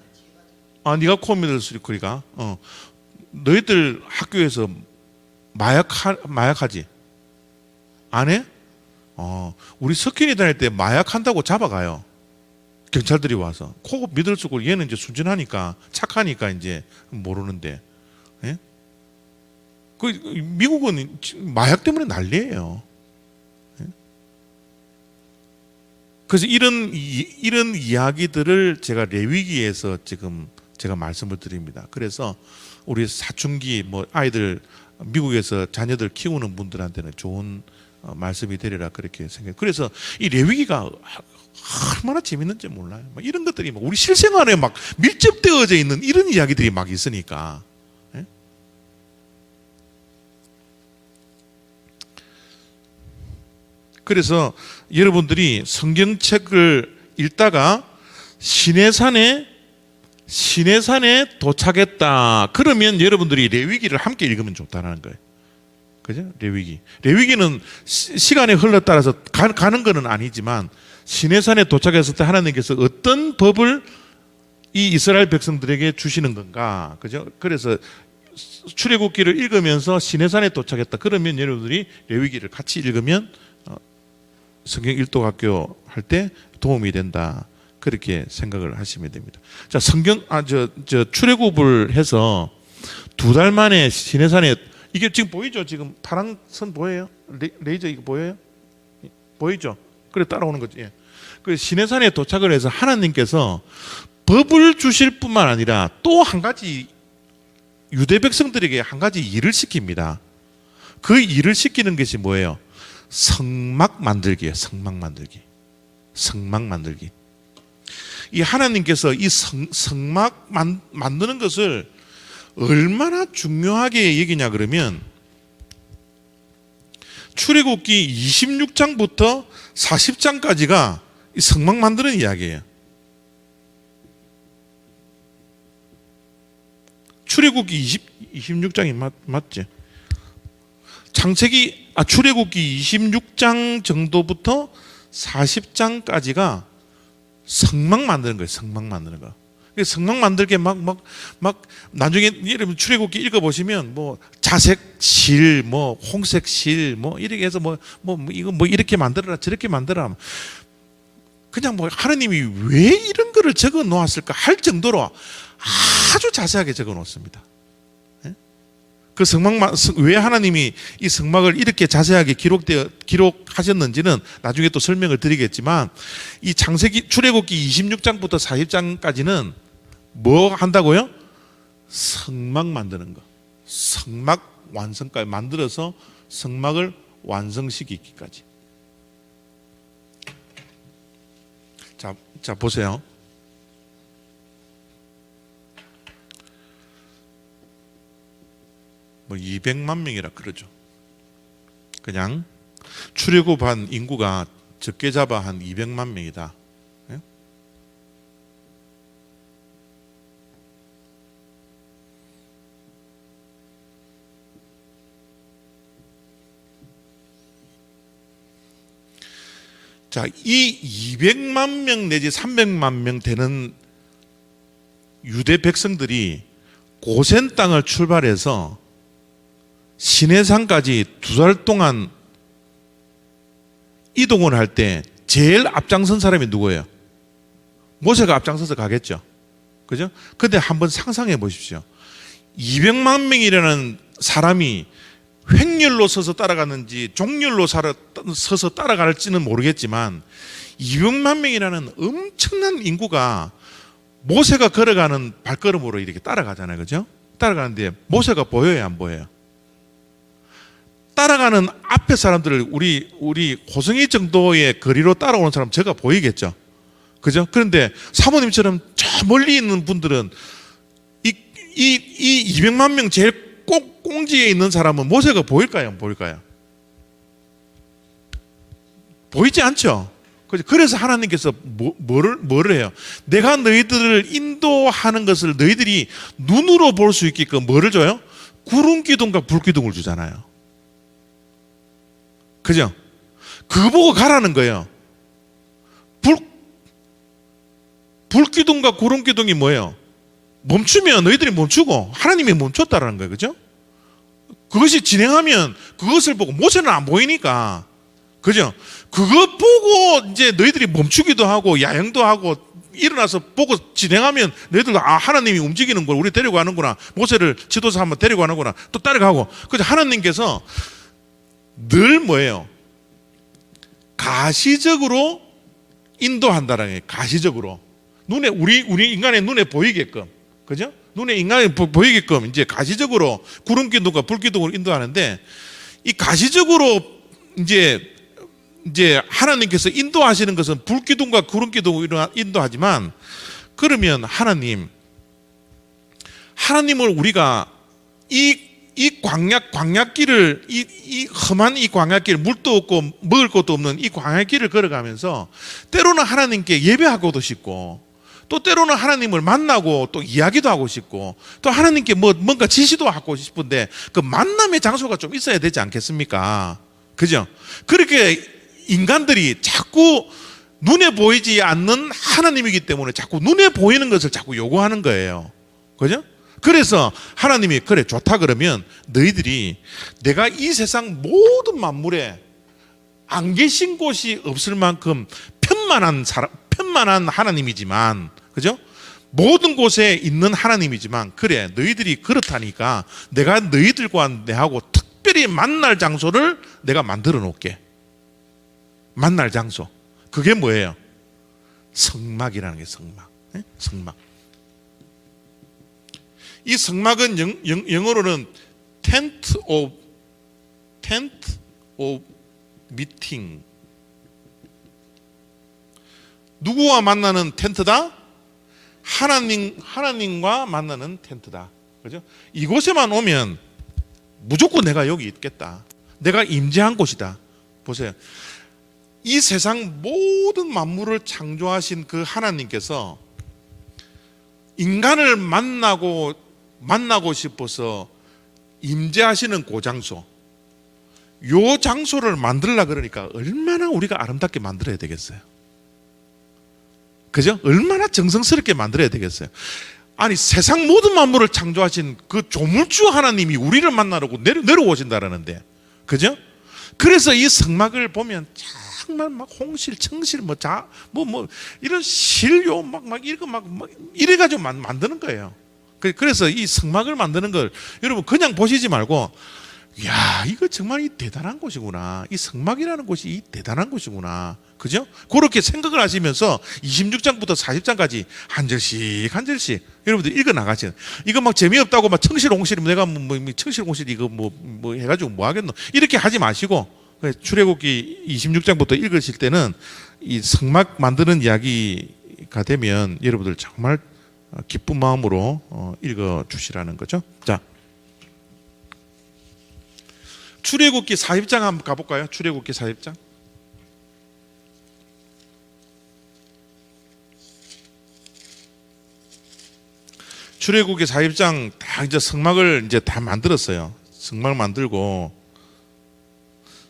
네가 코 미들 스쿨이가 너희들 학교에서 마약하지? 안 해? 우리 석현이 다닐 때 마약한다고 잡아가요. 경찰들이 와서 코 미들 스쿨 얘는 이제 순진하니까 착하니까 이제 모르는데, 예? 미국은 마약 때문에 난리예요. 그래서 이런 이야기들을 제가 레위기에서 지금 제가 말씀을 드립니다. 그래서 우리 사춘기 아이들 미국에서 자녀들 키우는 분들한테는 좋은 말씀이 되리라 그렇게 생각해요. 그래서 이 레위기가 얼마나 재밌는지 몰라요. 이런 것들이 우리 실생활에 막 밀접되어져 있는 이런 이야기들이 막 있으니까. 그래서 여러분들이 성경책을 읽다가 시내산에 도착했다. 그러면 여러분들이 레위기를 함께 읽으면 좋다는 거예요. 그죠? 레위기는 시간의 흘러 따라서 가는 것은 아니지만 시내산에 도착했을 때 하나님께서 어떤 법을 이 이스라엘 백성들에게 주시는 건가? 그죠? 그래서 출애굽기를 읽으면서 시내산에 도착했다. 그러면 여러분들이 레위기를 같이 읽으면 성경 일독학교 할 때 도움이 된다. 그렇게 생각을 하시면 됩니다. 자, 출애굽을 해서 2달 만에 시내산에 이게 지금 보이죠? 지금 파란 선 보여요? 레이저 이거 보여요? 보이죠? 그래 따라오는 거지. 예. 그 시내산에 도착을 해서 하나님께서 법을 주실 뿐만 아니라 또 한 가지 유대 백성들에게 한 가지 일을 시킵니다. 그 일을 시키는 것이 뭐예요? 성막 만들기예요. 성막 만들기. 이 하나님께서 이 성막 만드는 것을 얼마나 중요하게 여기냐 그러면 출애굽기 26장부터 40장까지가 이 성막 만드는 이야기예요. 출애굽기 26장이 맞지? 출애굽기 26장 정도부터 40장까지가 성막 만드는 거예요. 성막 만드는 거. 성막 만들게 막 나중에 여러분 출애굽기 읽어보시면 자색 실, 홍색 실, 이렇게 해서 이거 이렇게 만들어라 저렇게 만들어라. 그냥 하나님이 왜 이런 거를 적어 놓았을까 할 정도로 아주 자세하게 적어 놓습니다. 그 왜 하나님이 이 성막을 이렇게 자세하게 기록하셨는지는 나중에 또 설명을 드리겠지만 이 출애굽기 26장부터 40장까지는 뭐 한다고요? 성막 만드는 거. 성막 완성까지 만들어서 성막을 완성시키기까지. 자 보세요. 뭐 200만 명이라 그러죠. 그냥 출애굽한 인구가 적게 잡아 한 200만 명이다. 자, 이 200만 명 내지 300만 명 되는 유대 백성들이 고센 땅을 출발해서 시내산까지 2달 동안 이동을 할 때 제일 앞장선 사람이 누구예요? 모세가 앞장서서 가겠죠. 그죠? 근데 한번 상상해 보십시오. 200만 명이라는 사람이 횡렬로 서서 따라가는지 종렬로 서서 따라갈지는 모르겠지만 200만 명이라는 엄청난 인구가 모세가 걸어가는 발걸음으로 이렇게 따라가잖아요. 그죠? 따라가는데 모세가 보여요, 안 보여요? 따라가는 앞에 사람들을 우리 호성이 정도의 거리로 따라오는 사람 제가 보이겠죠. 그죠? 그런데 사모님처럼 저 멀리 있는 분들은 이 200만 명 제일 꼭 꽁지에 있는 사람은 모세가 보일까요? 안 보일까요? 보이지 않죠? 그래서 하나님께서 뭐를 해요? 내가 너희들을 인도하는 것을 너희들이 눈으로 볼 수 있게끔 뭐를 줘요? 구름 기둥과 불 기둥을 주잖아요. 그죠? 그거 보고 가라는 거예요. 불 기둥과 구름 기둥이 뭐예요? 멈추면 너희들이 멈추고 하나님이 멈췄다라는 거예요. 그죠? 그것이 진행하면 그것을 보고 모세는 안 보이니까. 그죠? 그거 보고 이제 너희들이 멈추기도 하고 야영도 하고 일어나서 보고 진행하면 너희들도 하나님이 움직이는 걸 우리 데리고 가는구나. 모세를 지도사 한번 데리고 가는구나. 또 따라가고. 그래서 하나님께서 늘 뭐예요? 가시적으로 인도한다라는 거예요. 가시적으로. 눈에 우리 인간의 눈에 보이게끔. 그죠? 눈에 인간이 보이게끔 이제 가시적으로 구름 기둥과 불 기둥을 인도하는데 이 가시적으로 이제 하나님께서 인도하시는 것은 불 기둥과 구름 기둥을 인도하지만 그러면 하나님을 우리가 이 광야길을 이 험한 이 광야길 물도 없고 먹을 것도 없는 이 광야길을 걸어가면서 때로는 하나님께 예배하고도 싶고 또 때로는 하나님을 만나고 또 이야기도 하고 싶고 또 하나님께 뭔가 지시도 하고 싶은데 그 만남의 장소가 좀 있어야 되지 않겠습니까? 그죠? 그렇게 인간들이 자꾸 눈에 보이지 않는 하나님이기 때문에 자꾸 눈에 보이는 것을 자꾸 요구하는 거예요. 그죠? 그래서 하나님이 그래 좋다 그러면 너희들이 내가 이 세상 모든 만물에 안 계신 곳이 없을 만큼 편만한 하나님이지만, 그죠? 모든 곳에 있는 하나님이지만, 그래 너희들이 그렇다니까 내가 너희들과 내하고 특별히 만날 장소를 내가 만들어 놓을게. 만날 장소. 그게 뭐예요? 성막이라는 게 성막. 네? 성막. 이 성막은 영어로는 tent of meeting. 누구와 만나는 텐트다? 하나님과 만나는 텐트다. 그죠? 이곳에만 오면 무조건 내가 여기 있겠다. 내가 임재한 곳이다. 보세요. 이 세상 모든 만물을 창조하신 그 하나님께서 인간을 만나고 싶어서 임재하시는 그 장소, 요 장소를 만들려고 그러니까 얼마나 우리가 아름답게 만들어야 되겠어요. 그죠? 얼마나 정성스럽게 만들어야 되겠어요. 아니 세상 모든 만물을 창조하신 그 조물주 하나님이 우리를 만나려고 내려오신다라는데, 그죠? 그래서 이 성막을 보면 정말 막 홍실, 청실, 이런 실요 막 이래가지고 만드는 거예요. 그래서 이 성막을 만드는 걸 여러분 그냥 보시지 말고, 야 이거 정말 이 대단한 곳이구나. 이 성막이라는 곳이 이 대단한 곳이구나. 그죠? 그렇게 생각을 하시면서 26장부터 40장까지 한 절씩 한 절씩 여러분들 읽어 나가세요. 이거 막 재미없다고 막 청실 홍실 내가 청실 홍실 이거 뭐 해가지고 뭐 하겠노 이렇게 하지 마시고 출애굽기 26장부터 읽으실 때는 이 성막 만드는 이야기가 되면 여러분들 정말 기쁜 마음으로 읽어 주시라는 거죠. 자, 출애굽기 40장 한번 가볼까요? 출애굽기 40장. 출애굽기 40장 다 이제 성막을 이제 다 만들었어요. 성막 만들고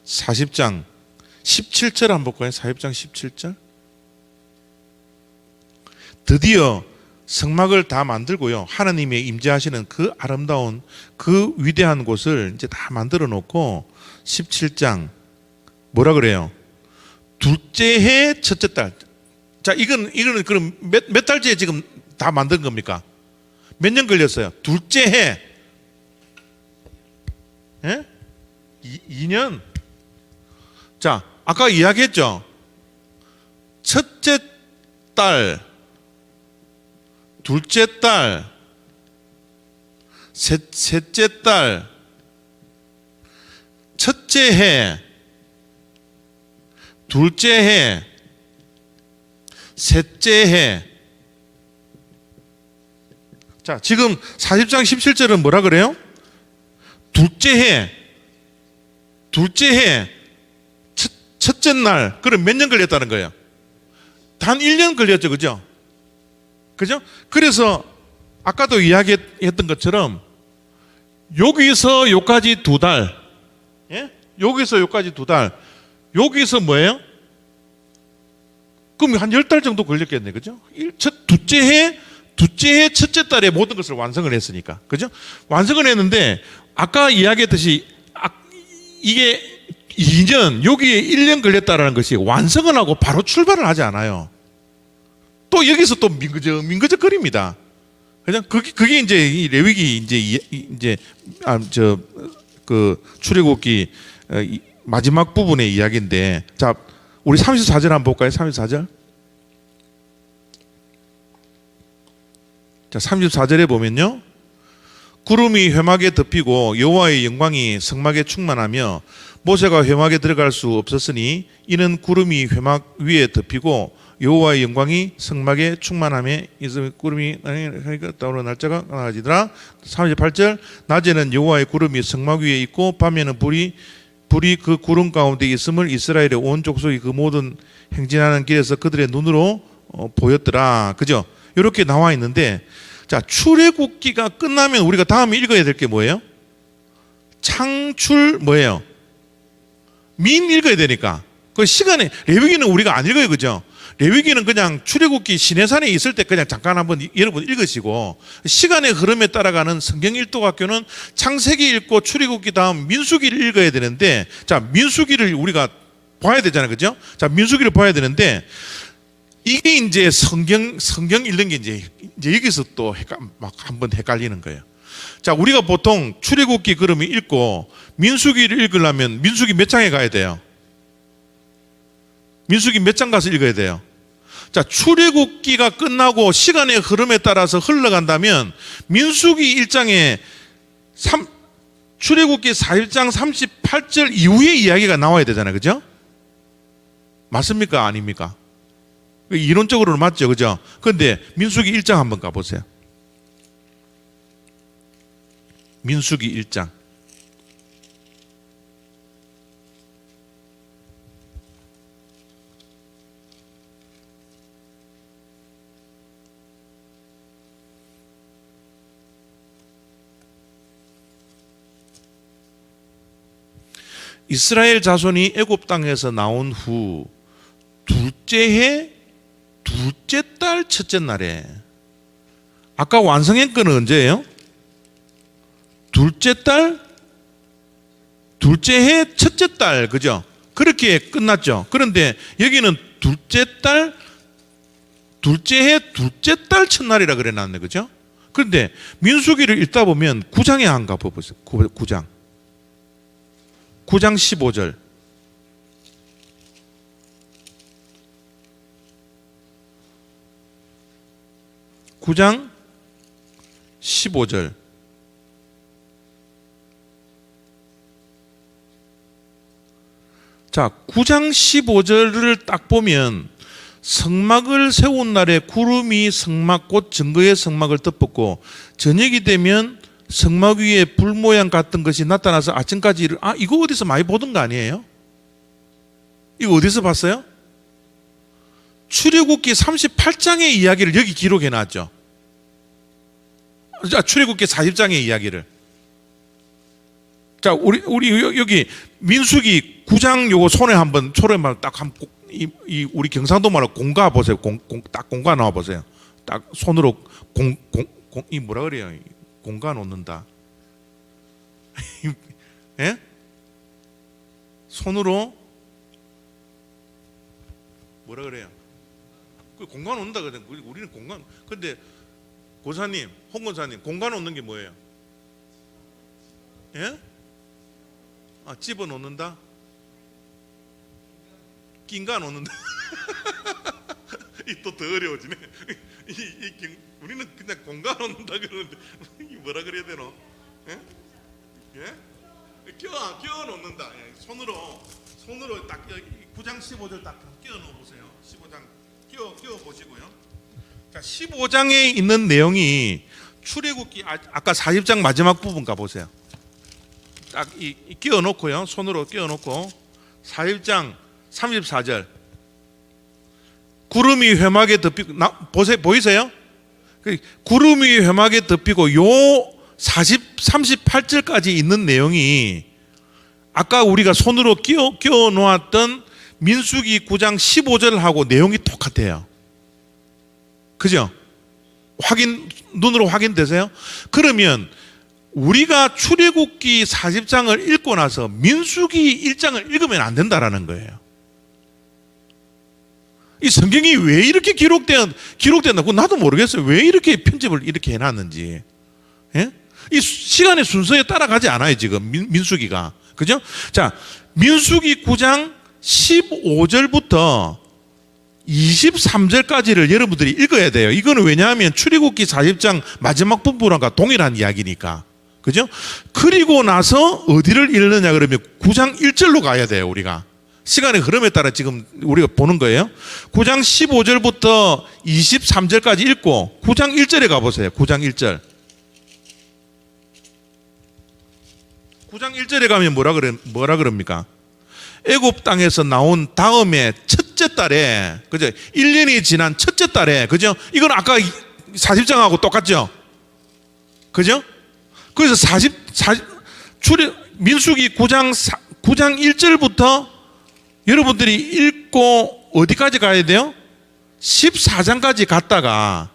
40장 17절 한번 볼까요? 사역장 17절. 드디어 성막을 다 만들고요. 하나님의 임재하시는 그 아름다운 그 위대한 곳을 이제 다 만들어 놓고 17장 뭐라 그래요? 둘째 해 첫째 달. 자, 이거는 그럼 몇 달째 지금 다 만든 겁니까? 몇 년 걸렸어요? 둘째 해. 예? 2년. 자, 아까 이야기했죠. 첫째 달, 둘째 달, 셋째 달, 첫째 해, 둘째 해, 셋째 해. 자, 지금 40장 17절은 뭐라 그래요? 둘째 해, 첫째 날. 그럼 몇 년 걸렸다는 거예요? 단 1년 걸렸죠, 그죠? 그죠? 그래서 아까도 이야기했던 것처럼 여기서 여기까지 2달, 예? 여기서 여기까지 2달, 여기서 뭐예요? 그럼 한 10달 정도 걸렸겠네, 그죠? 둘째 해 첫째 달에 모든 것을 완성을 했으니까, 그죠? 완성을 했는데 아까 이야기했듯이 이게 2년, 여기에 1년 걸렸다라는 것이 완성을 하고 바로 출발을 하지 않아요. 또 여기서 또 민거적거립니다. 그죠? 그게 이제 이 레위기 그 출애굽기 마지막 부분의 이야기인데, 자, 우리 34절 한번 볼까요? 34절. 자, 34절에 보면요. 구름이 회막에 덮이고 여호와의 영광이 성막에 충만하며 모세가 회막에 들어갈 수 없었으니 이는 구름이 회막 위에 덮이고 여호와의 영광이 성막에 충만함에 있으며 구름이 떠오르는 날짜가 나아지더라. 38절. 낮에는 여호와의 구름이 성막 위에 있고 밤에는 불이 그 구름 가운데 있음을 이스라엘의 온 족속이 그 모든 행진하는 길에서 그들의 눈으로 보였더라. 그죠? 이렇게 나와 있는데, 자, 출애굽기가 끝나면 우리가 다음에 읽어야 될 게 뭐예요? 창출 뭐예요? 민 읽어야 되니까. 그 시간에 레위기는 우리가 안 읽어요, 그죠? 레위기는 그냥 출애굽기 시내산에 있을 때 그냥 잠깐 한번 여러분 읽으시고, 시간의 흐름에 따라가는 성경 일독학교는 창세기 읽고 출애굽기 다음 민수기를 읽어야 되는데, 자, 민수기를 우리가 봐야 되잖아요, 그죠? 자, 민수기를 봐야 되는데, 이게 이제 성경 읽는 게 이제 여기서 또 막 한번 헷갈리는 거예요. 자, 우리가 보통 출애굽기 그러면 읽고 민수기를 읽으려면 민수기 몇 장에 가야 돼요? 민수기 몇 장 가서 읽어야 돼요? 자, 출애굽기가 끝나고 시간의 흐름에 따라서 흘러간다면 민수기 1장에 출애굽기 41장 38절 이후의 이야기가 나와야 되잖아요, 그죠? 맞습니까? 아닙니까? 이론적으로는 맞죠, 그죠? 그런데 민수기 1장 한번 가보세요. 민수기 1장. 이스라엘 자손이 애굽 땅에서 나온 후 둘째 해 둘째 달 첫째 날에, 아까 완성한 거는 언제예요? 둘째 달 둘째 해 첫째 달, 그죠? 그렇게 끝났죠. 그런데 여기는 둘째 달 둘째 해 둘째 달 첫날이라 그래 놨네, 그죠? 그런데 민수기를 읽다 보면 9장에 한 가 보세요. 9장 15절. 9장 15절. 자, 9장 15절을 딱 보면 성막을 세운 날에 구름이 성막 곧 증거의 성막을 덮었고 저녁이 되면 성막 위에 불 모양 같은 것이 나타나서 아침까지 이거 어디서 많이 보던 거 아니에요? 이거 어디서 봤어요? 출애굽기 38장의 이야기를 여기 기록해 놨죠. 출애굽기 40장의 이야기를. 자, 우리 여기 민수기 9장 요거 손에만 딱 우리 경상도 말로 공가 보세요. 딱 공가 나와 보세요. 딱 손으로 이 뭐라 그래요? 공가 놓는다. 예? 손으로 뭐라 그래요? 그 공간 온다 그래. 우리는 공간. 근데 고사님, 홍 권사님, 공간 놓는 게 뭐예요? 예? 집어 놓는다. 낀가 놓는다. 이 또 더 어려워지네. 우리는 그냥 공간 놓는다 그러는데 뭐라 그래야 되노? 예? 예? 끼워 놓는다. 손으로 딱 9장 15절 딱 끼워 놓어 보세요. 15장 끼워 보시고요. 자, 15장에 있는 내용이 출애굽기 아까 40장 마지막 부분 가 보세요. 딱 끼워 놓고요. 손으로 끼워 놓고 40장 34절. 구름이 회막에 덮이고 보이세요? 구름이 회막에 덮이고 요 38절까지 있는 내용이 아까 우리가 손으로 끼워 놓았던 민수기 9장 15절하고 내용이 똑같아요. 그죠? 눈으로 확인되세요? 그러면 우리가 출애굽기 40장을 읽고 나서 민수기 1장을 읽으면 안 된다라는 거예요. 이 성경이 왜 이렇게 기록된다고 나도 모르겠어요. 왜 이렇게 편집을 이렇게 해놨는지. 예? 이 시간의 순서에 따라가지 않아요, 지금 민수기가. 그죠? 자, 민수기 9장 15절부터 23절까지를 여러분들이 읽어야 돼요. 이거는 왜냐하면 출애굽기 40장 마지막 부분과 동일한 이야기니까. 그죠? 그리고 나서 어디를 읽느냐 그러면 9장 1절로 가야 돼요, 우리가. 시간의 흐름에 따라 지금 우리가 보는 거예요. 9장 15절부터 23절까지 읽고 9장 1절에 가보세요. 9장 1절. 9장 1절에 가면 뭐라 그럽니까? 애굽 땅에서 나온 다음에 첫째 달에, 그죠? 1년이 지난 첫째 달에, 그죠? 이건 아까 40장하고 똑같죠? 그죠? 그래서 민수기 9장 1절부터 여러분들이 읽고 어디까지 가야 돼요? 14장까지 갔다가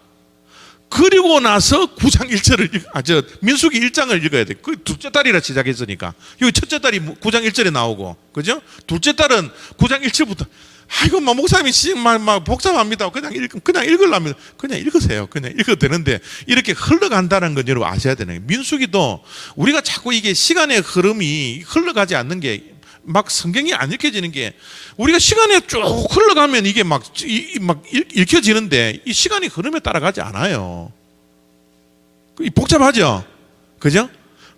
그리고 나서 9장 1절을 민수기 1장을 읽어야 돼. 그 둘째 달이라 시작했으니까. 여기 첫째 달이 9장 1절에 나오고, 그죠? 둘째 달은 9장 1절부터. 이거 목사님이 막 복잡합니다. 그냥 읽으려면 그냥 읽으세요. 그냥 읽어도 되는데 이렇게 흘러간다는 건 여러분 아셔야 되는 거예요. 민수기도 우리가 자꾸 이게 시간의 흐름이 흘러가지 않는 게 막 성경이 안 읽혀지는 게 우리가 시간에 쭉 흘러가면 이게 막 읽혀지는데 이 시간이 흐름에 따라가지 않아요. 복잡하죠? 그죠?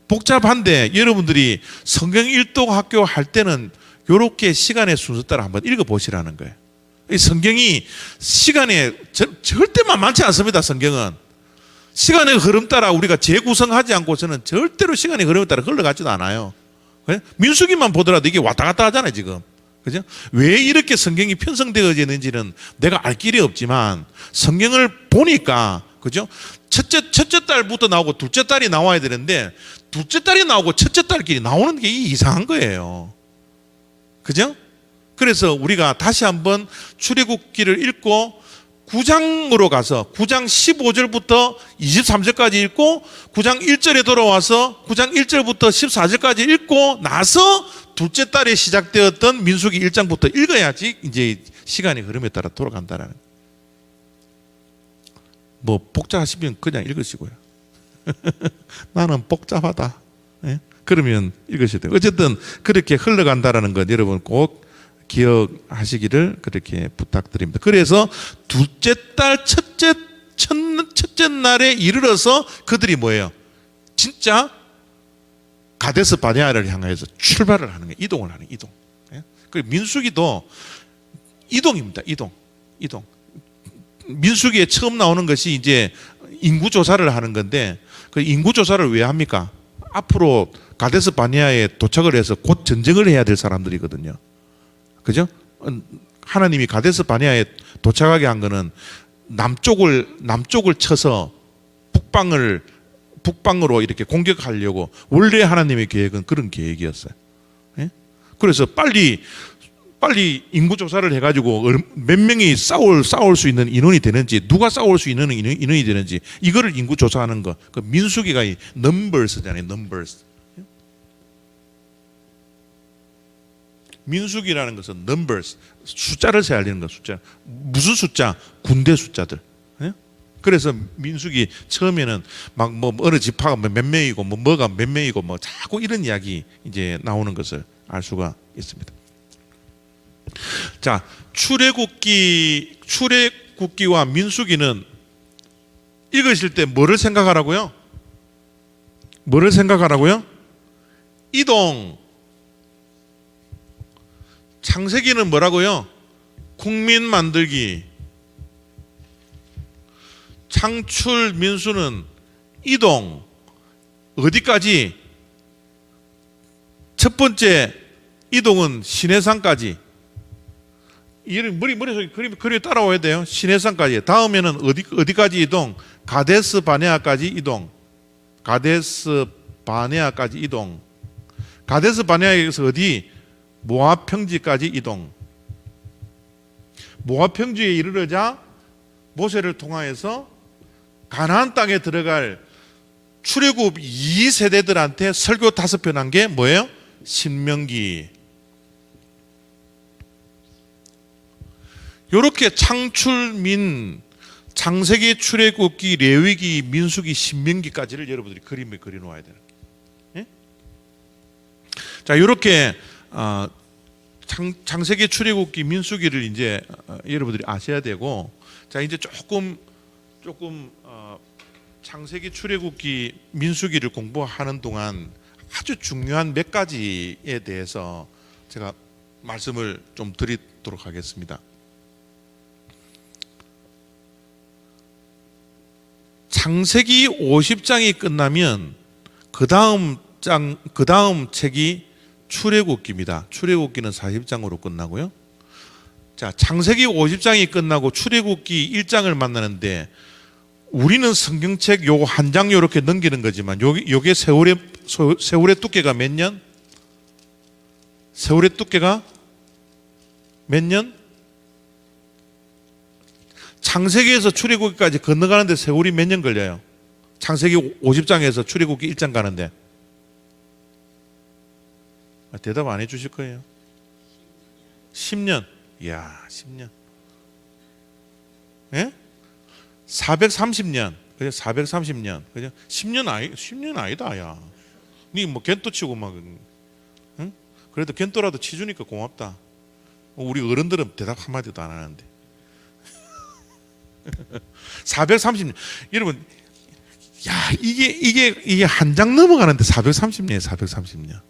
복잡한데 여러분들이 성경 일독 학교 할 때는 이렇게 시간의 순서 따라 한번 읽어보시라는 거예요. 이 성경이 시간에 절대 만만치 않습니다. 성경은 시간의 흐름 따라 우리가 재구성하지 않고서는 절대로 시간의 흐름에 따라 흘러가지도 않아요. 민수기만 보더라도 이게 왔다 갔다 하잖아요, 지금. 그죠? 왜 이렇게 성경이 편성되어지는지는 내가 알 길이 없지만 성경을 보니까, 그죠? 첫째 달부터 나오고 둘째 달이 나와야 되는데 둘째 달이 나오고 첫째 달끼리 나오는 게 이상한 거예요. 그죠? 그래서 우리가 다시 한번 출애굽기를 읽고 9장으로 가서 9장 15절부터 23절까지 읽고 9장 1절에 돌아와서 9장 1절부터 14절까지 읽고 나서 둘째 달에 시작되었던 민수기 1장부터 읽어야지 이제 시간의 흐름에 따라 돌아간다는. 뭐 복잡하시면 그냥 읽으시고요. 나는 복잡하다. 예? 그러면 읽으셔야 돼요. 어쨌든 그렇게 흘러간다는 건 여러분 꼭 기억하시기를 그렇게 부탁드립니다. 그래서 둘째 달 첫째 날에 이르러서 그들이 뭐예요? 진짜 가데스 바네아를 향해서 출발을 하는 거예요. 이동을 하는 이동. 그리고 민수기도 이동입니다. 이동. 민수기에 처음 나오는 것이 이제 인구 조사를 하는 건데 그 인구 조사를 왜 합니까? 앞으로 가데스 바네아에 도착을 해서 곧 전쟁을 해야 될 사람들이거든요. 그죠? 하나님이 가데스 바네아에 도착하게 한 거는 남쪽을 쳐서 북방으로 이렇게 공격하려고 원래 하나님의 계획은 그런 계획이었어요. 예? 그래서 빨리 인구 조사를 해가지고 몇 명이 싸울 수 있는 인원이 되는지, 누가 싸울 수 있는 인원이 되는지, 이거를 인구 조사하는 거. 그 민수기가 이 넘버스잖아요. 넘버스. 민수기라는 것은 numbers, 숫자를 세야 되는 거. 숫자. 무슨 숫자? 군대 숫자들. 예? 그래서 민수기 처음에는 막 뭐 어느 지파가 몇 명이고 뭐가 몇 명이고 뭐 자꾸 이런 이야기 이제 나오는 것을 알 수가 있습니다. 자, 출애굽기와 민수기는 읽으실 때 뭐를 생각하라고요? 뭐를 생각하라고요? 이동. 창세기는 뭐라고요? 국민 만들기. 창출 민수는 이동. 어디까지? 첫 번째 이동은 시내산까지. 머릿속에 그림이 따라와야 돼요. 시내산까지. 다음에는 어디까지 이동? 가데스 바네아까지 이동. 가데스 바네아까지 이동. 가데스 바네아에서 어디? 모압 평지까지 이동. 모압 평지에 이르러자 모세를 통하여서 가나안 땅에 들어갈 출애굽 2세대들한테 설교 5편 한 게 뭐예요? 신명기. 이렇게 창출민, 창세기, 출애굽기, 레위기, 민수기, 신명기까지를 여러분들이 그림을 그려 놓아야 되는 거예요. 예? 자, 이렇게 창세기, 출애굽기, 민수기를 이제 여러분들이 아셔야 되고, 자, 이제 조금 창세기, 출애굽기, 민수기를 공부하는 동안 아주 중요한 몇 가지에 대해서 제가 말씀을 좀 드리도록 하겠습니다. 창세기 50장이 끝나면 그 다음 책이 출애굽기입니다. 출애굽기는 40장으로 끝나고요. 자, 창세기 50장이 끝나고 출애굽기 1장을 만나는데, 우리는 성경책 요거 한 장 요렇게 넘기는 거지만, 요게 세월의 두께가 몇 년? 세월의 두께가 몇 년? 창세기에서 출애굽기까지 건너가는데 세월이 몇 년 걸려요? 창세기 50장에서 출애굽기 1장 가는데. 대답 안 해주실 거예요. 10년. 이야, 10년. 예? 430년. 그죠? 430년. 그죠? 10년 아니다, 야. 니 뭐 겐또 치고 막, 응? 그래도 겐또라도 치주니까 고맙다. 우리 어른들은 대답 한마디도 안 하는데. 430년. 여러분, 야, 이게 한 장 넘어가는데 430년이에요, 430년.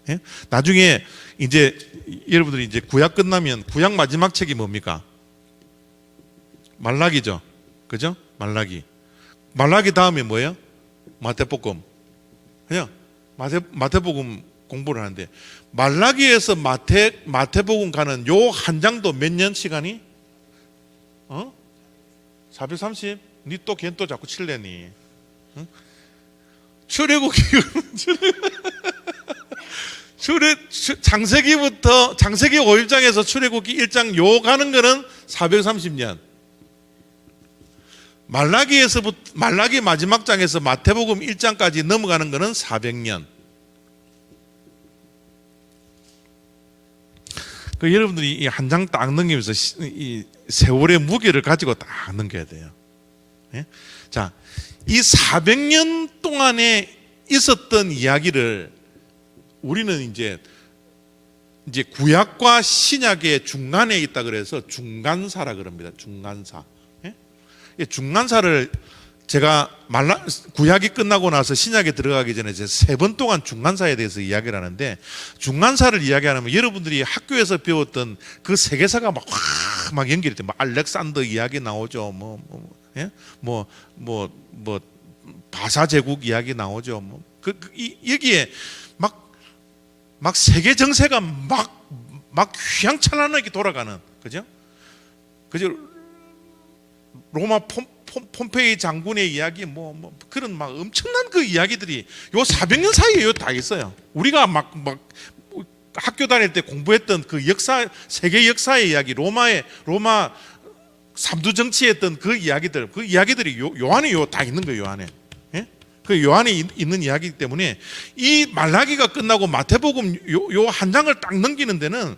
예? 나중에 이제 여러분들이 이제 구약 끝나면 구약 마지막 책이 뭡니까? 말라기죠. 그죠? 말라기 다음에 뭐예요? 마태복음. 그냥 마태복음 공부를 하는데, 말라기에서 마태복음 가는 요 한 장도 몇 년 시간이? 430? 니 또 걔 또 자꾸 칠래니? 응? 출애굽기 창세기 50장에서 출애굽기 1장 요 가는 거는 430년. 말라기 마지막 장에서 마태복음 1장까지 넘어가는 거는 400년. 그 여러분들이 한 장 딱 넘기면서 이 세월의 무게를 가지고 딱 넘겨야 돼요. 예? 자, 이 400년 동안에 있었던 이야기를 우리는 이제 구약과 신약의 중간에 있다 그래서 중간사라 그럽니다. 중간사. 예? 중간사를 제가 구약이 끝나고 나서 신약에 들어가기 전에 3번 동안 중간사에 대해서 이야기를 하는데, 중간사를 이야기하면 여러분들이 학교에서 배웠던 그 세계사가 막 연결이 돼. 뭐 알렉산더 이야기 나오죠. 바사 제국 이야기 나오죠. 여기에 막 세계 정세가 막 휘황찬란하게 돌아가는, 그죠? 로마 폼페이 장군의 이야기 뭐 그런 막 엄청난 그 이야기들이 요 400년 사이에 다 있어요. 우리가 막 학교 다닐 때 공부했던 그 역사, 세계 역사의 이야기, 로마 삼두 정치했던 그 이야기들이 요한에 다 있는 거예요. 요한에. 예? 그 요한에 있는 이야기이기 때문에 이 말라기가 끝나고 마태복음 요 한 장을 딱 넘기는 데는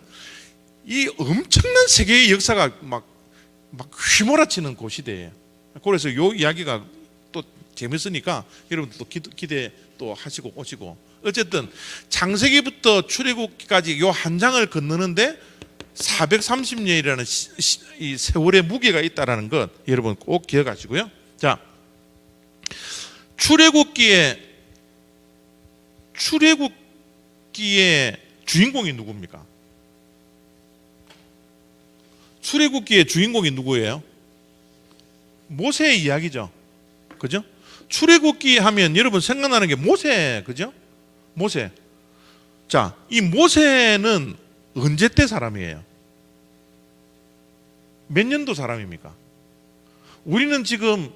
이 엄청난 세계의 역사가 막 휘몰아치는 그 시대예요. 그래서 요 이야기가 또 재밌으니까 여러분들 또 기대 또 하시고 오시고, 어쨌든 창세기부터 출애굽기까지 요 한 장을 건너는데 430년이라는 이 세월의 무게가 있다라는 것 여러분 꼭 기억하시고요. 자, 출애굽기의 주인공이 누굽니까? 출애굽기의 주인공이 누구예요? 모세의 이야기죠. 그죠? 출애굽기 하면 여러분 생각나는 게 모세, 그죠? 모세. 자, 이 모세는 언제 때 사람이에요? 몇 년도 사람입니까? 우리는 지금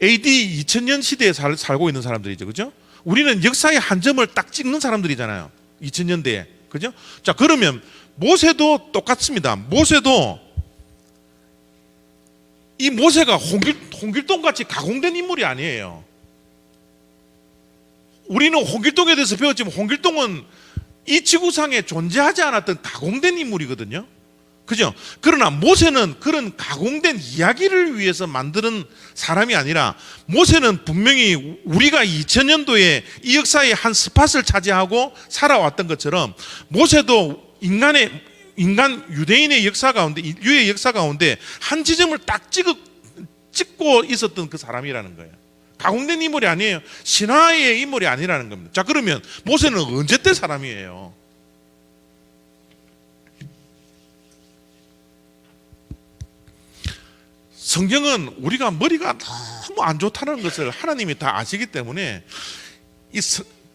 AD 2000년 시대에 살고 있는 사람들이죠. 그죠? 우리는 역사의 한 점을 딱 찍는 사람들이잖아요. 2000년대에. 그죠? 자, 그러면 모세도 똑같습니다. 모세도 이 모세가 홍길동 같이 가공된 인물이 아니에요. 우리는 홍길동에 대해서 배웠지만 홍길동은 이 지구상에 존재하지 않았던 가공된 인물이거든요. 그죠? 그러나 모세는 그런 가공된 이야기를 위해서 만드는 사람이 아니라, 모세는 분명히 우리가 2000년도에 이 역사의 한 스팟을 차지하고 살아왔던 것처럼 모세도 인간 유대인의 역사 가운데, 인류의 역사 가운데 한 지점을 딱 찍고 있었던 그 사람이라는 거예요. 가공된 인물이 아니에요. 신화의 인물이 아니라는 겁니다. 자, 그러면 모세는 언제 때 사람이에요? 성경은 우리가 머리가 너무 안 좋다는 것을 하나님이 다 아시기 때문에 이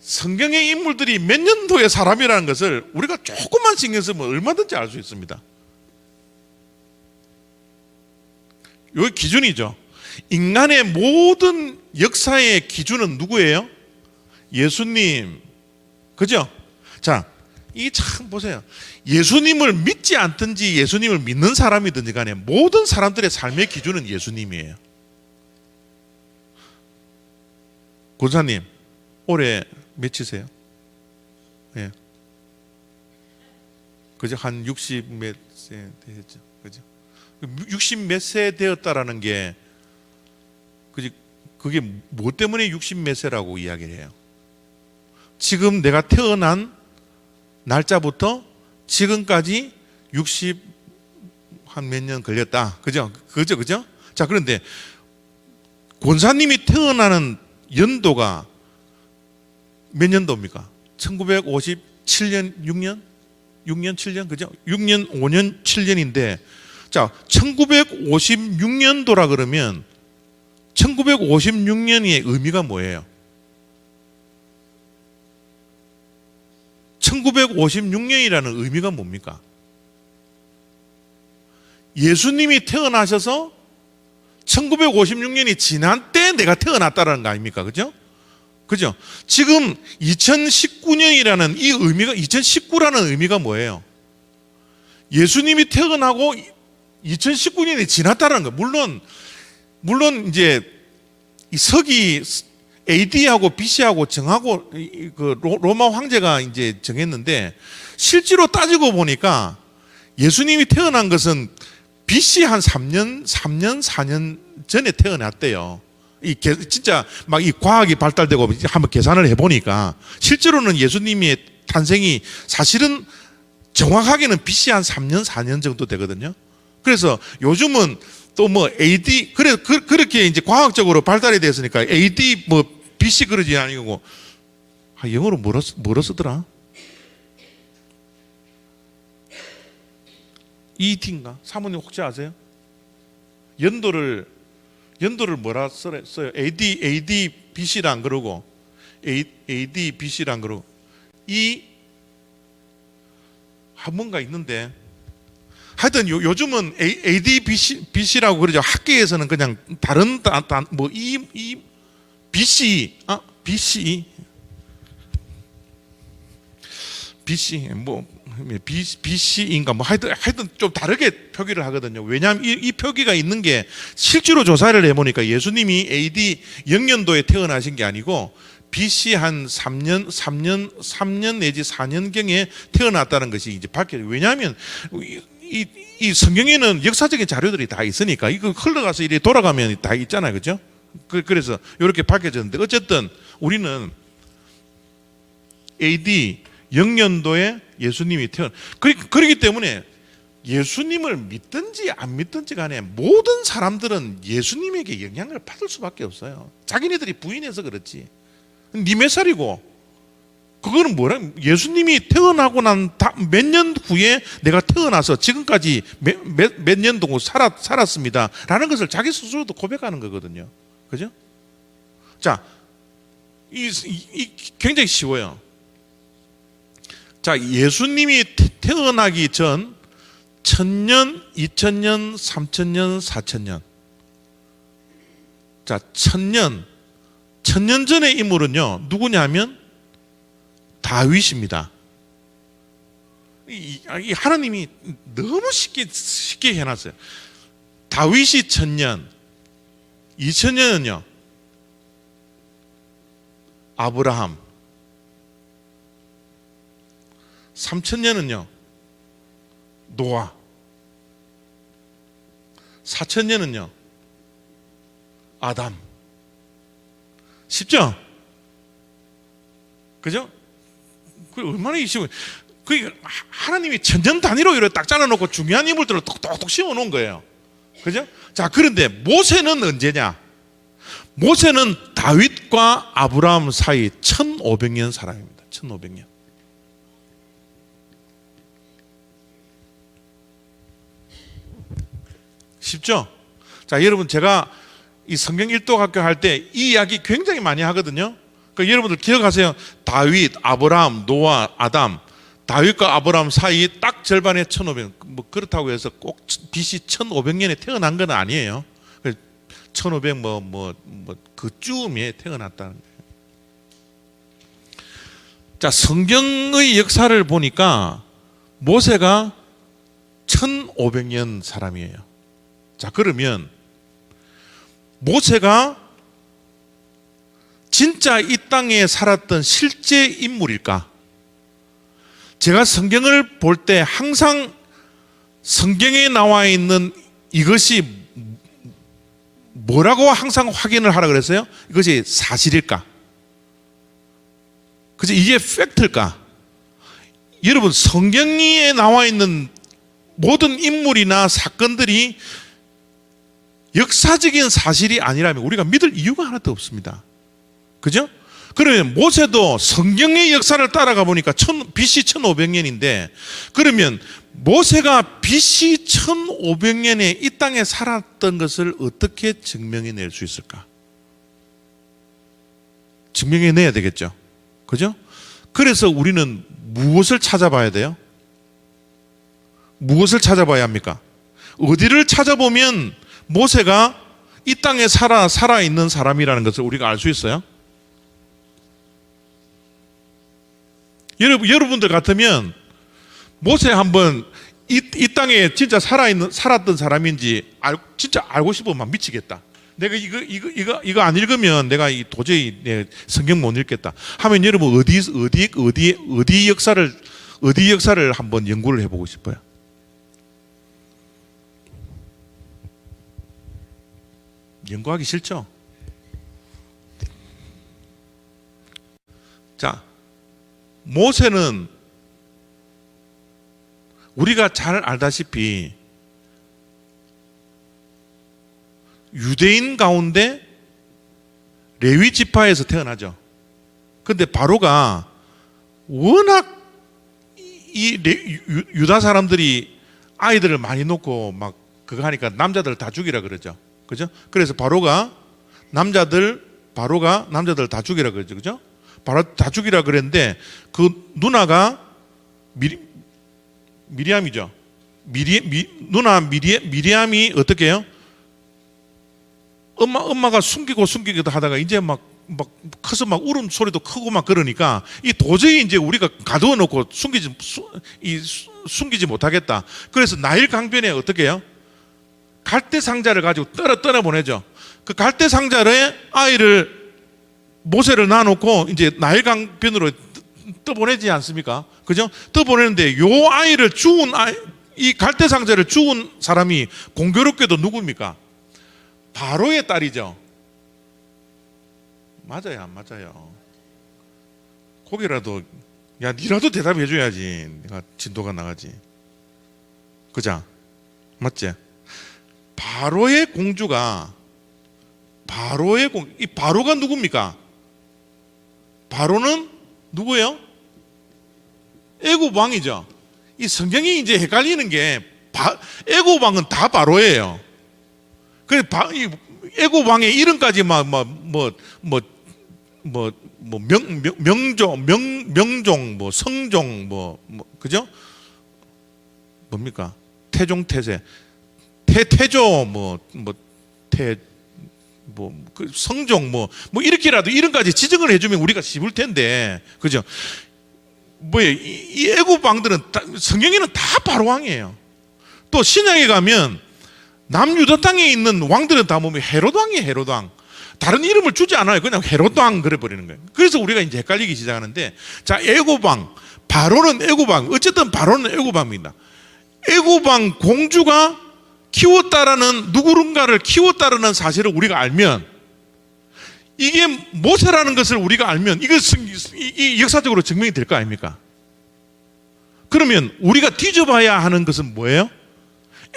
성경의 인물들이 몇 년도의 사람이라는 것을 우리가 조금만 신경 쓰면 얼마든지 알 수 있습니다. 여기 기준이죠. 인간의 모든 역사의 기준은 누구예요? 예수님. 그죠? 자, 이 참 보세요. 예수님을 믿지 않든지 예수님을 믿는 사람이든지 간에 모든 사람들의 삶의 기준은 예수님이에요. 권사님, 올해 몇이세요? 예. 그죠? 한 60 몇 세 되셨죠? 그죠? 60 몇 세 되었다라는 게, 그게 뭐 때문에 60 몇 세라고 이야기를 해요? 지금 내가 태어난 날짜부터 지금까지 60 한 몇 년 걸렸다. 그죠? 그죠? 자, 그런데 권사님이 태어나는 연도가 몇 년도입니까? 1957년, 6년? 6년, 7년? 그죠? 6년, 5년, 7년인데, 자, 1956년도라 그러면 1956년의 의미가 뭐예요? 1956년이라는 의미가 뭡니까? 예수님이 태어나셔서 1956년이 지난 때 내가 태어났다는 거 아닙니까? 그죠? 그죠? 지금 2019년이라는 이 의미가, 2019라는 의미가 뭐예요? 예수님이 태어나고 2019년이 지났다는 거. 물론 이제 이 서기 AD하고 BC하고 정하고 그 로마 황제가 이제 정했는데, 실제로 따지고 보니까 예수님이 태어난 것은 BC 한 3년, 4년 전에 태어났대요. 진짜 막 이 과학이 발달되고 한번 계산을 해보니까 실제로는 예수님의 탄생이 사실은 정확하게는 BC 한 3년, 4년 정도 되거든요. 그래서 요즘은 또 뭐 AD, 그렇게 이제 과학적으로 발달이 됐으니까 AD 뭐 BC 그러지 아니고, 영어로 뭐로 쓰더라? ET인가? 사모님 혹시 아세요? 연도를 뭐라 써요? AD BC랑 그러고, AD BC랑 그러고, 뭔가 있는데, 하여튼 요즘은 AD BC라고 그러죠. 학계에서는 그냥 다른 이 BC BC인가 하여튼 좀 다르게 표기를 하거든요. 왜냐하면 이 표기가 있는 게 실제로 조사를 해보니까 예수님이 AD 0년도에 태어나신 게 아니고 BC 한 3년 내지 4년경에 태어났다는 것이 이제 밝혀요. 왜냐하면 이 성경에는 역사적인 자료들이 다 있으니까 이거 흘러가서 이렇게 돌아가면 다 있잖아요, 그죠? 그래서 이렇게 밝혀졌는데 어쨌든 우리는 AD 0년도에 예수님이 그렇기 때문에 예수님을 믿든지 안 믿든지 간에 모든 사람들은 예수님에게 영향을 받을 수밖에 없어요. 자기네들이 부인해서 그렇지. 니 몇 살이고? 그거는 뭐라? 예수님이 태어나고 난 몇 년 후에 내가 태어나서 지금까지 몇 년 동안 살았습니다. 라는 것을 자기 스스로도 고백하는 거거든요. 그죠? 자, 굉장히 쉬워요. 자, 예수님이 태어나기 전 1000년, 2000년, 3000년, 4000년. 자, 1000년 전의 인물은요, 누구냐면 다윗입니다. 이 하나님이 너무 쉽게 해놨어요. 다윗이 1000년, 2000년은요, 아브라함, 3000년은요, 노아, 4000년은요, 아담. 쉽죠? 그죠? 그 얼마나 쉬워요. 그 하나님이 천년 단위로 이렇게 딱 잘라놓고 중요한 인물들을 똑똑똑 씌워놓은 거예요. 그죠? 자, 그런데 모세는 언제냐? 모세는 다윗과 아브라함 사이 1500년 사람입니다. 1500년. 쉽죠? 자, 여러분, 제가 이 성경 일독학교 할 때 이 이야기 굉장히 많이 하거든요. 그러니까 여러분들 기억하세요. 다윗, 아브라함, 노아, 아담. 다윗과 아브라함 사이 딱 절반의 1500. 뭐 그렇다고 해서 꼭 BC 1500년에 태어난 건 아니에요. 1500 그쯤에 태어났다는 거예요. 자, 성경의 역사를 보니까 모세가 1500년 사람이에요. 자, 그러면 모세가 진짜 이 땅에 살았던 실제 인물일까? 제가 성경을 볼 때 항상 성경에 나와 있는 이것이 뭐라고 항상 확인을 하라 그랬어요? 이것이 사실일까? 그죠? 이게 팩트일까? 여러분, 성경에 나와 있는 모든 인물이나 사건들이 역사적인 사실이 아니라면 우리가 믿을 이유가 하나도 없습니다. 그죠? 그러면 모세도 성경의 역사를 따라가 보니까 BC 1500년인데 그러면 모세가 BC 1500년에 이 땅에 살았던 것을 어떻게 증명해낼 수 있을까? 증명해내야 되겠죠. 그죠? 그래서 우리는 무엇을 찾아봐야 돼요? 무엇을 찾아봐야 합니까? 어디를 찾아보면 모세가 이 땅에 살아있는 사람이라는 것을 우리가 알 수 있어요? 여러분들 같으면 모세 한번 이 땅에 진짜 살았던 사람인지 진짜 알고 싶으면 막 미치겠다. 내가 이거 안 읽으면 내가 도저히 내 성경 못 읽겠다 하면 여러분 어디 역사를 한번 연구를 해보고 싶어요? 연구하기 싫죠? 자, 모세는 우리가 잘 알다시피 유대인 가운데 레위 지파에서 태어나죠. 근데 바로가 워낙 유다 사람들이 아이들을 많이 놓고 막 그거 하니까 남자들 다 죽이라 그러죠. 그죠? 그래서 바로가 남자들 다 죽이라 그러죠. 그죠? 바로 다 죽이라 그랬는데 그 누나가 미리암이죠. 누나 미리암이 어떻게 해요? 엄마가 숨기기도 하다가 이제 막 커서 막 울음 소리도 크고 막 그러니까 이 도저히 이제 우리가 가두어 놓고 숨기지 못하겠다. 그래서 나일 강변에 어떻게 해요? 갈대 상자를 가지고 떠나 보내죠. 그 갈대 상자에 아이를 모세를 놔놓고 이제 나일 강변으로 떠보내지 않습니까? 그죠? 떠보내는데 요 아이를 이 갈대 상자를 죽은 사람이 공교롭게도 누굽니까? 바로의 딸이죠. 맞아요, 안 맞아요? 거기라도 야 니라도 대답해 줘야지. 내가 진도가 나가지. 그자? 맞지? 바로의 공주가 이 바로가 누굽니까? 바로는 누구예요? 애굽 왕이죠. 이 성경이 이제 헷갈리는 게 애굽 왕은 다 바로예요. 그래서 애굽 왕의 이름까지 명종 성종 그죠? 뭡니까? 태종 태세 태조 성종 이렇게라도 이름까지 지정을 해주면 우리가 씹을 텐데 그죠? 이 애굽 왕들은 성경에는 다 바로 왕이에요. 또 신약에 가면 남유다 땅에 있는 왕들은 다 보면 헤롯 왕이에요. 헤롯 왕. 다른 이름을 주지 않아요. 그냥 헤롯 왕 그래 버리는 거예요. 그래서 우리가 이제 헷갈리기 시작하는데 자 애굽 왕 바로는 애굽 왕 어쨌든 바로는 애굽 왕입니다. 애굽 왕 공주가 누구른가를 키웠다라는 사실을 우리가 알면 이게 모세라는 것을 우리가 알면 이 역사적으로 증명이 될 거 아닙니까? 그러면 우리가 뒤져봐야 하는 것은 뭐예요?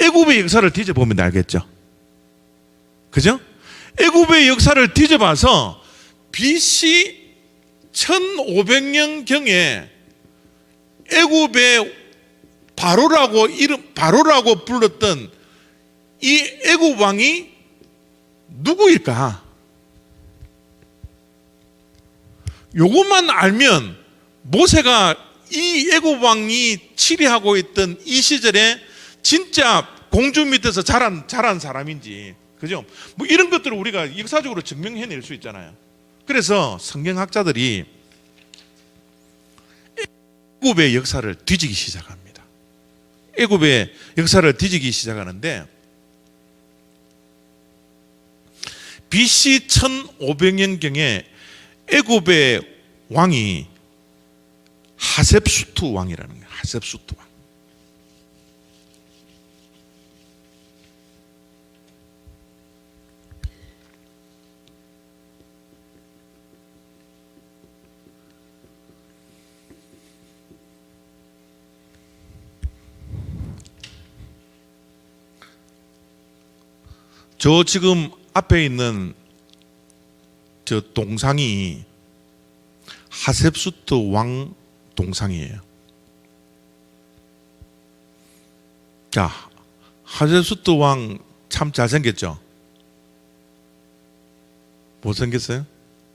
애굽의 역사를 뒤져보면 알겠죠. 그죠? 애굽의 역사를 뒤져봐서 BC 1500년경에 애굽의 바로라고 불렀던 이 애굽 왕이 누구일까? 요것만 알면 모세가 이 애굽 왕이 치리하고 있던 이 시절에 진짜 공주 밑에서 자란 사람인지 그죠? 이런 것들을 우리가 역사적으로 증명해낼 수 있잖아요. 그래서 성경학자들이 애굽의 역사를 뒤지기 시작합니다. 애굽의 역사를 뒤지기 시작하는데 BC 1500년경에 애굽의 왕이 하셉수트 왕이라는 거예요. 하셉수트 왕. 저 지금 앞에 있는 저 동상이 하셉수트 왕 동상이에요. 자, 하셉수트 왕 참 잘생겼죠? 못생겼어요?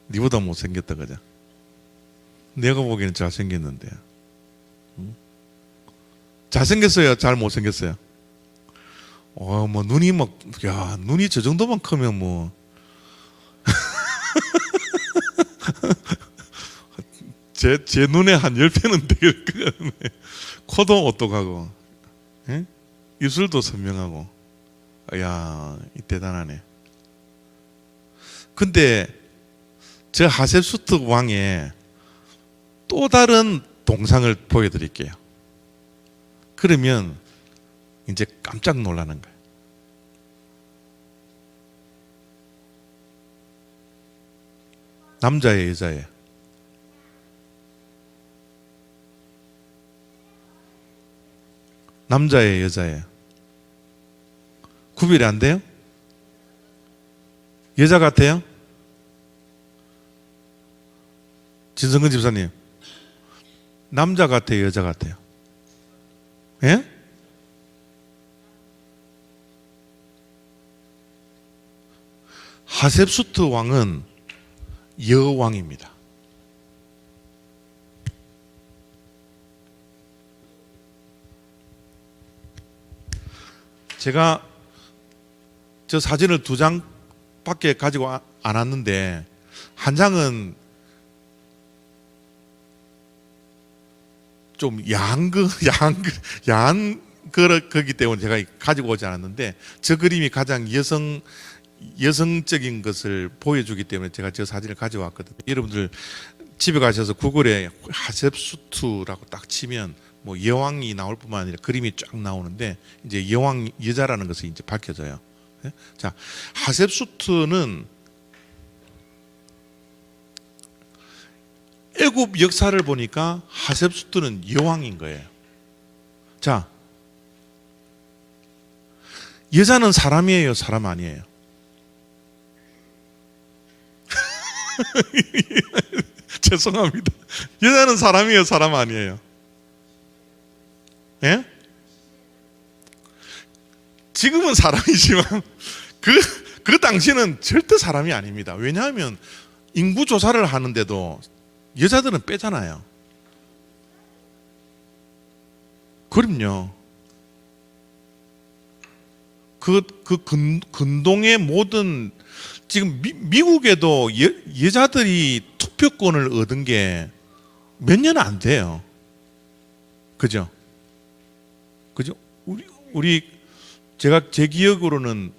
니보다 못생겼다 그죠? 내가 보기에는 잘생겼는데. 잘생겼어요? 잘 못생겼어요? 눈이 눈이 저 정도만 크면 제 눈에 한 10배는 되겠 거네. 코도 오똑하고, 예? 입술도 선명하고, 대단하네. 근데 저 하셉수트 왕의 또 다른 동상을 보여드릴게요. 그러면 이제 깜짝 놀라는 거예요. 남자예요, 여자예요? 남자예요, 여자예요? 구별이 안 돼요? 여자 같아요? 진성근 집사님, 남자 같아요, 여자 같아요? 예? 하셉수트 왕은 여왕입니다. 제가 저 사진을 2장밖에 가지고 안 왔는데 한 장은 좀 야한 거기 때문에 제가 가지고 오지 않았는데 저 그림이 가장 여성적인 것을 보여주기 때문에 제가 저 사진을 가져왔거든요. 여러분들 집에 가셔서 구글에 하셉수트라고 딱 치면 뭐 여왕이 나올 뿐만 아니라 그림이 쫙 나오는데 이제 여왕 여자라는 것이 이제 밝혀져요. 자, 하셉수트는 애굽 역사를 보니까 하셉수트는 여왕인 거예요. 자, 여자는 사람이에요, 사람 아니에요? 죄송합니다. 여자는 사람이에요, 사람 아니에요? 예? 지금은 사람이지만 그 당시는 절대 사람이 아닙니다. 왜냐하면 인구 조사를 하는데도 여자들은 빼잖아요. 그럼요. 근동의 모든 지금 미국에도 여자들이 투표권을 얻은 게 몇 년 안 돼요. 그죠? 그죠? 제가 제 기억으로는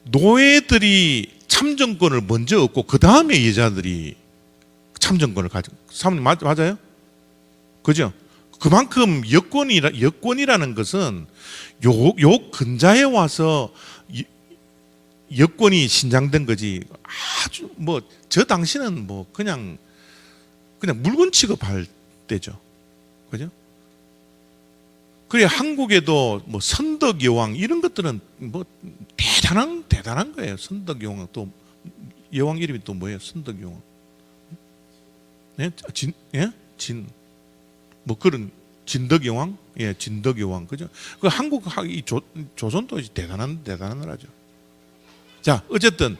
노예들이 참정권을 먼저 얻고 그 다음에 여자들이 참정권을 가지고. 사모님 맞아요? 그죠? 그만큼 여권이라는 것은 요 근자에 와서 여권이 신장된 거지. 아주 뭐 저 당시는 뭐 그냥 물건 취급할 때죠. 그죠? 그래 한국에도 뭐 선덕 여왕 이런 것들은 뭐 대단한 거예요. 선덕 여왕 또 여왕 이름이 또 뭐예요? 선덕 여왕. 예? 뭐 그런 진덕 여왕? 예, 진덕 여왕. 그죠? 그 한국 이 조선도 대단한 나라죠. 자, 어쨌든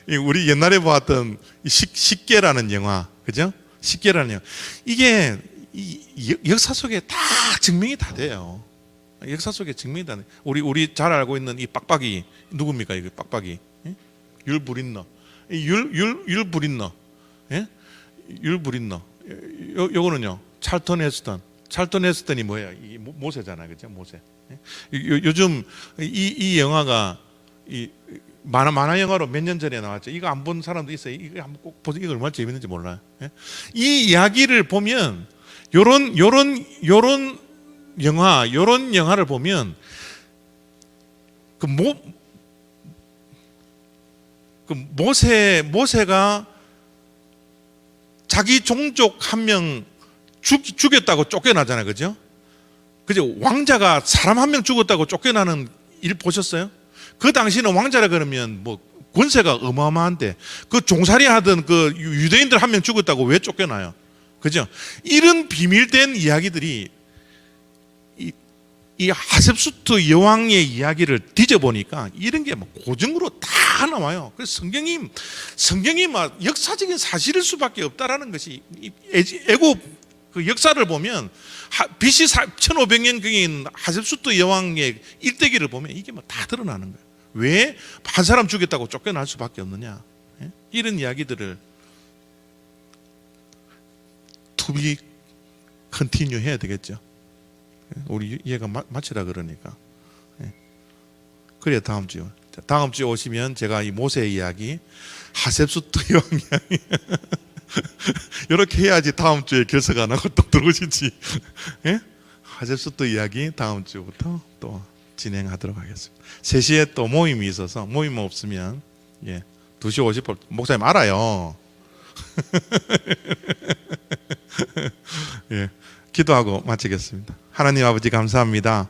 우리 옛날에 보았던 식계라는 영화, 그죠? 식계라는 영화. 이게 역사 속에 다 증명이 다 돼요. 역사 속에 증명이 다 돼요. 우리 잘 알고 있는 이 빡빡이 누굽니까? 이거 빡빡이 율브린너, 율브린너, 예? 율브린너. 요거는요 찰턴 헤스턴이 뭐야? 이 모세잖아, 그죠? 모세. 요즘 이 영화가 이 만화 영화로 몇 년 전에 나왔죠. 이거 안 본 사람도 있어요. 이거 한번 꼭 보세요. 이거 얼마나 재밌는지 몰라요. 이 이야기를 보면 요런 영화를 보면 모세가 자기 종족 한 명 죽였다고 쫓겨나잖아요. 그죠? 그죠? 왕자가 사람 한 명 죽었다고 쫓겨나는 일 보셨어요? 그 당시는 왕자라 그러면 뭐 권세가 어마어마한데 그 종살이 하던 그 유대인들 한 명 죽었다고 왜 쫓겨나요? 그죠? 이런 비밀된 이야기들이 이 하셉수트 여왕의 이야기를 뒤져보니까 이런 게 뭐 고증으로 다 나와요. 그래서 성경이 막 역사적인 사실일 수밖에 없다라는 것이 애굽 그 역사를 보면 BC 1500년경인 하셉수트 여왕의 일대기를 보면 이게 뭐 다 드러나는 거예요. 왜 한 사람 죽였다고 쫓겨날 수밖에 없느냐? 이런 이야기들을 to be continue 해야 되겠죠. 우리 얘가 마치라 그러니까. 그래야 다음 주에 오시면 제가 이 모세 이야기, 하셉수트 여왕 이야기 이렇게 해야지 다음 주에 결석 안 하고 또 들어오시지. 하셉수트 이야기 다음 주부터 또 진행하도록 하겠습니다. 3시에 또 모임이 있어서 모임 없으면 2시 50분 목사님 알아요. 기도하고 마치겠습니다. 하나님 아버지 감사합니다.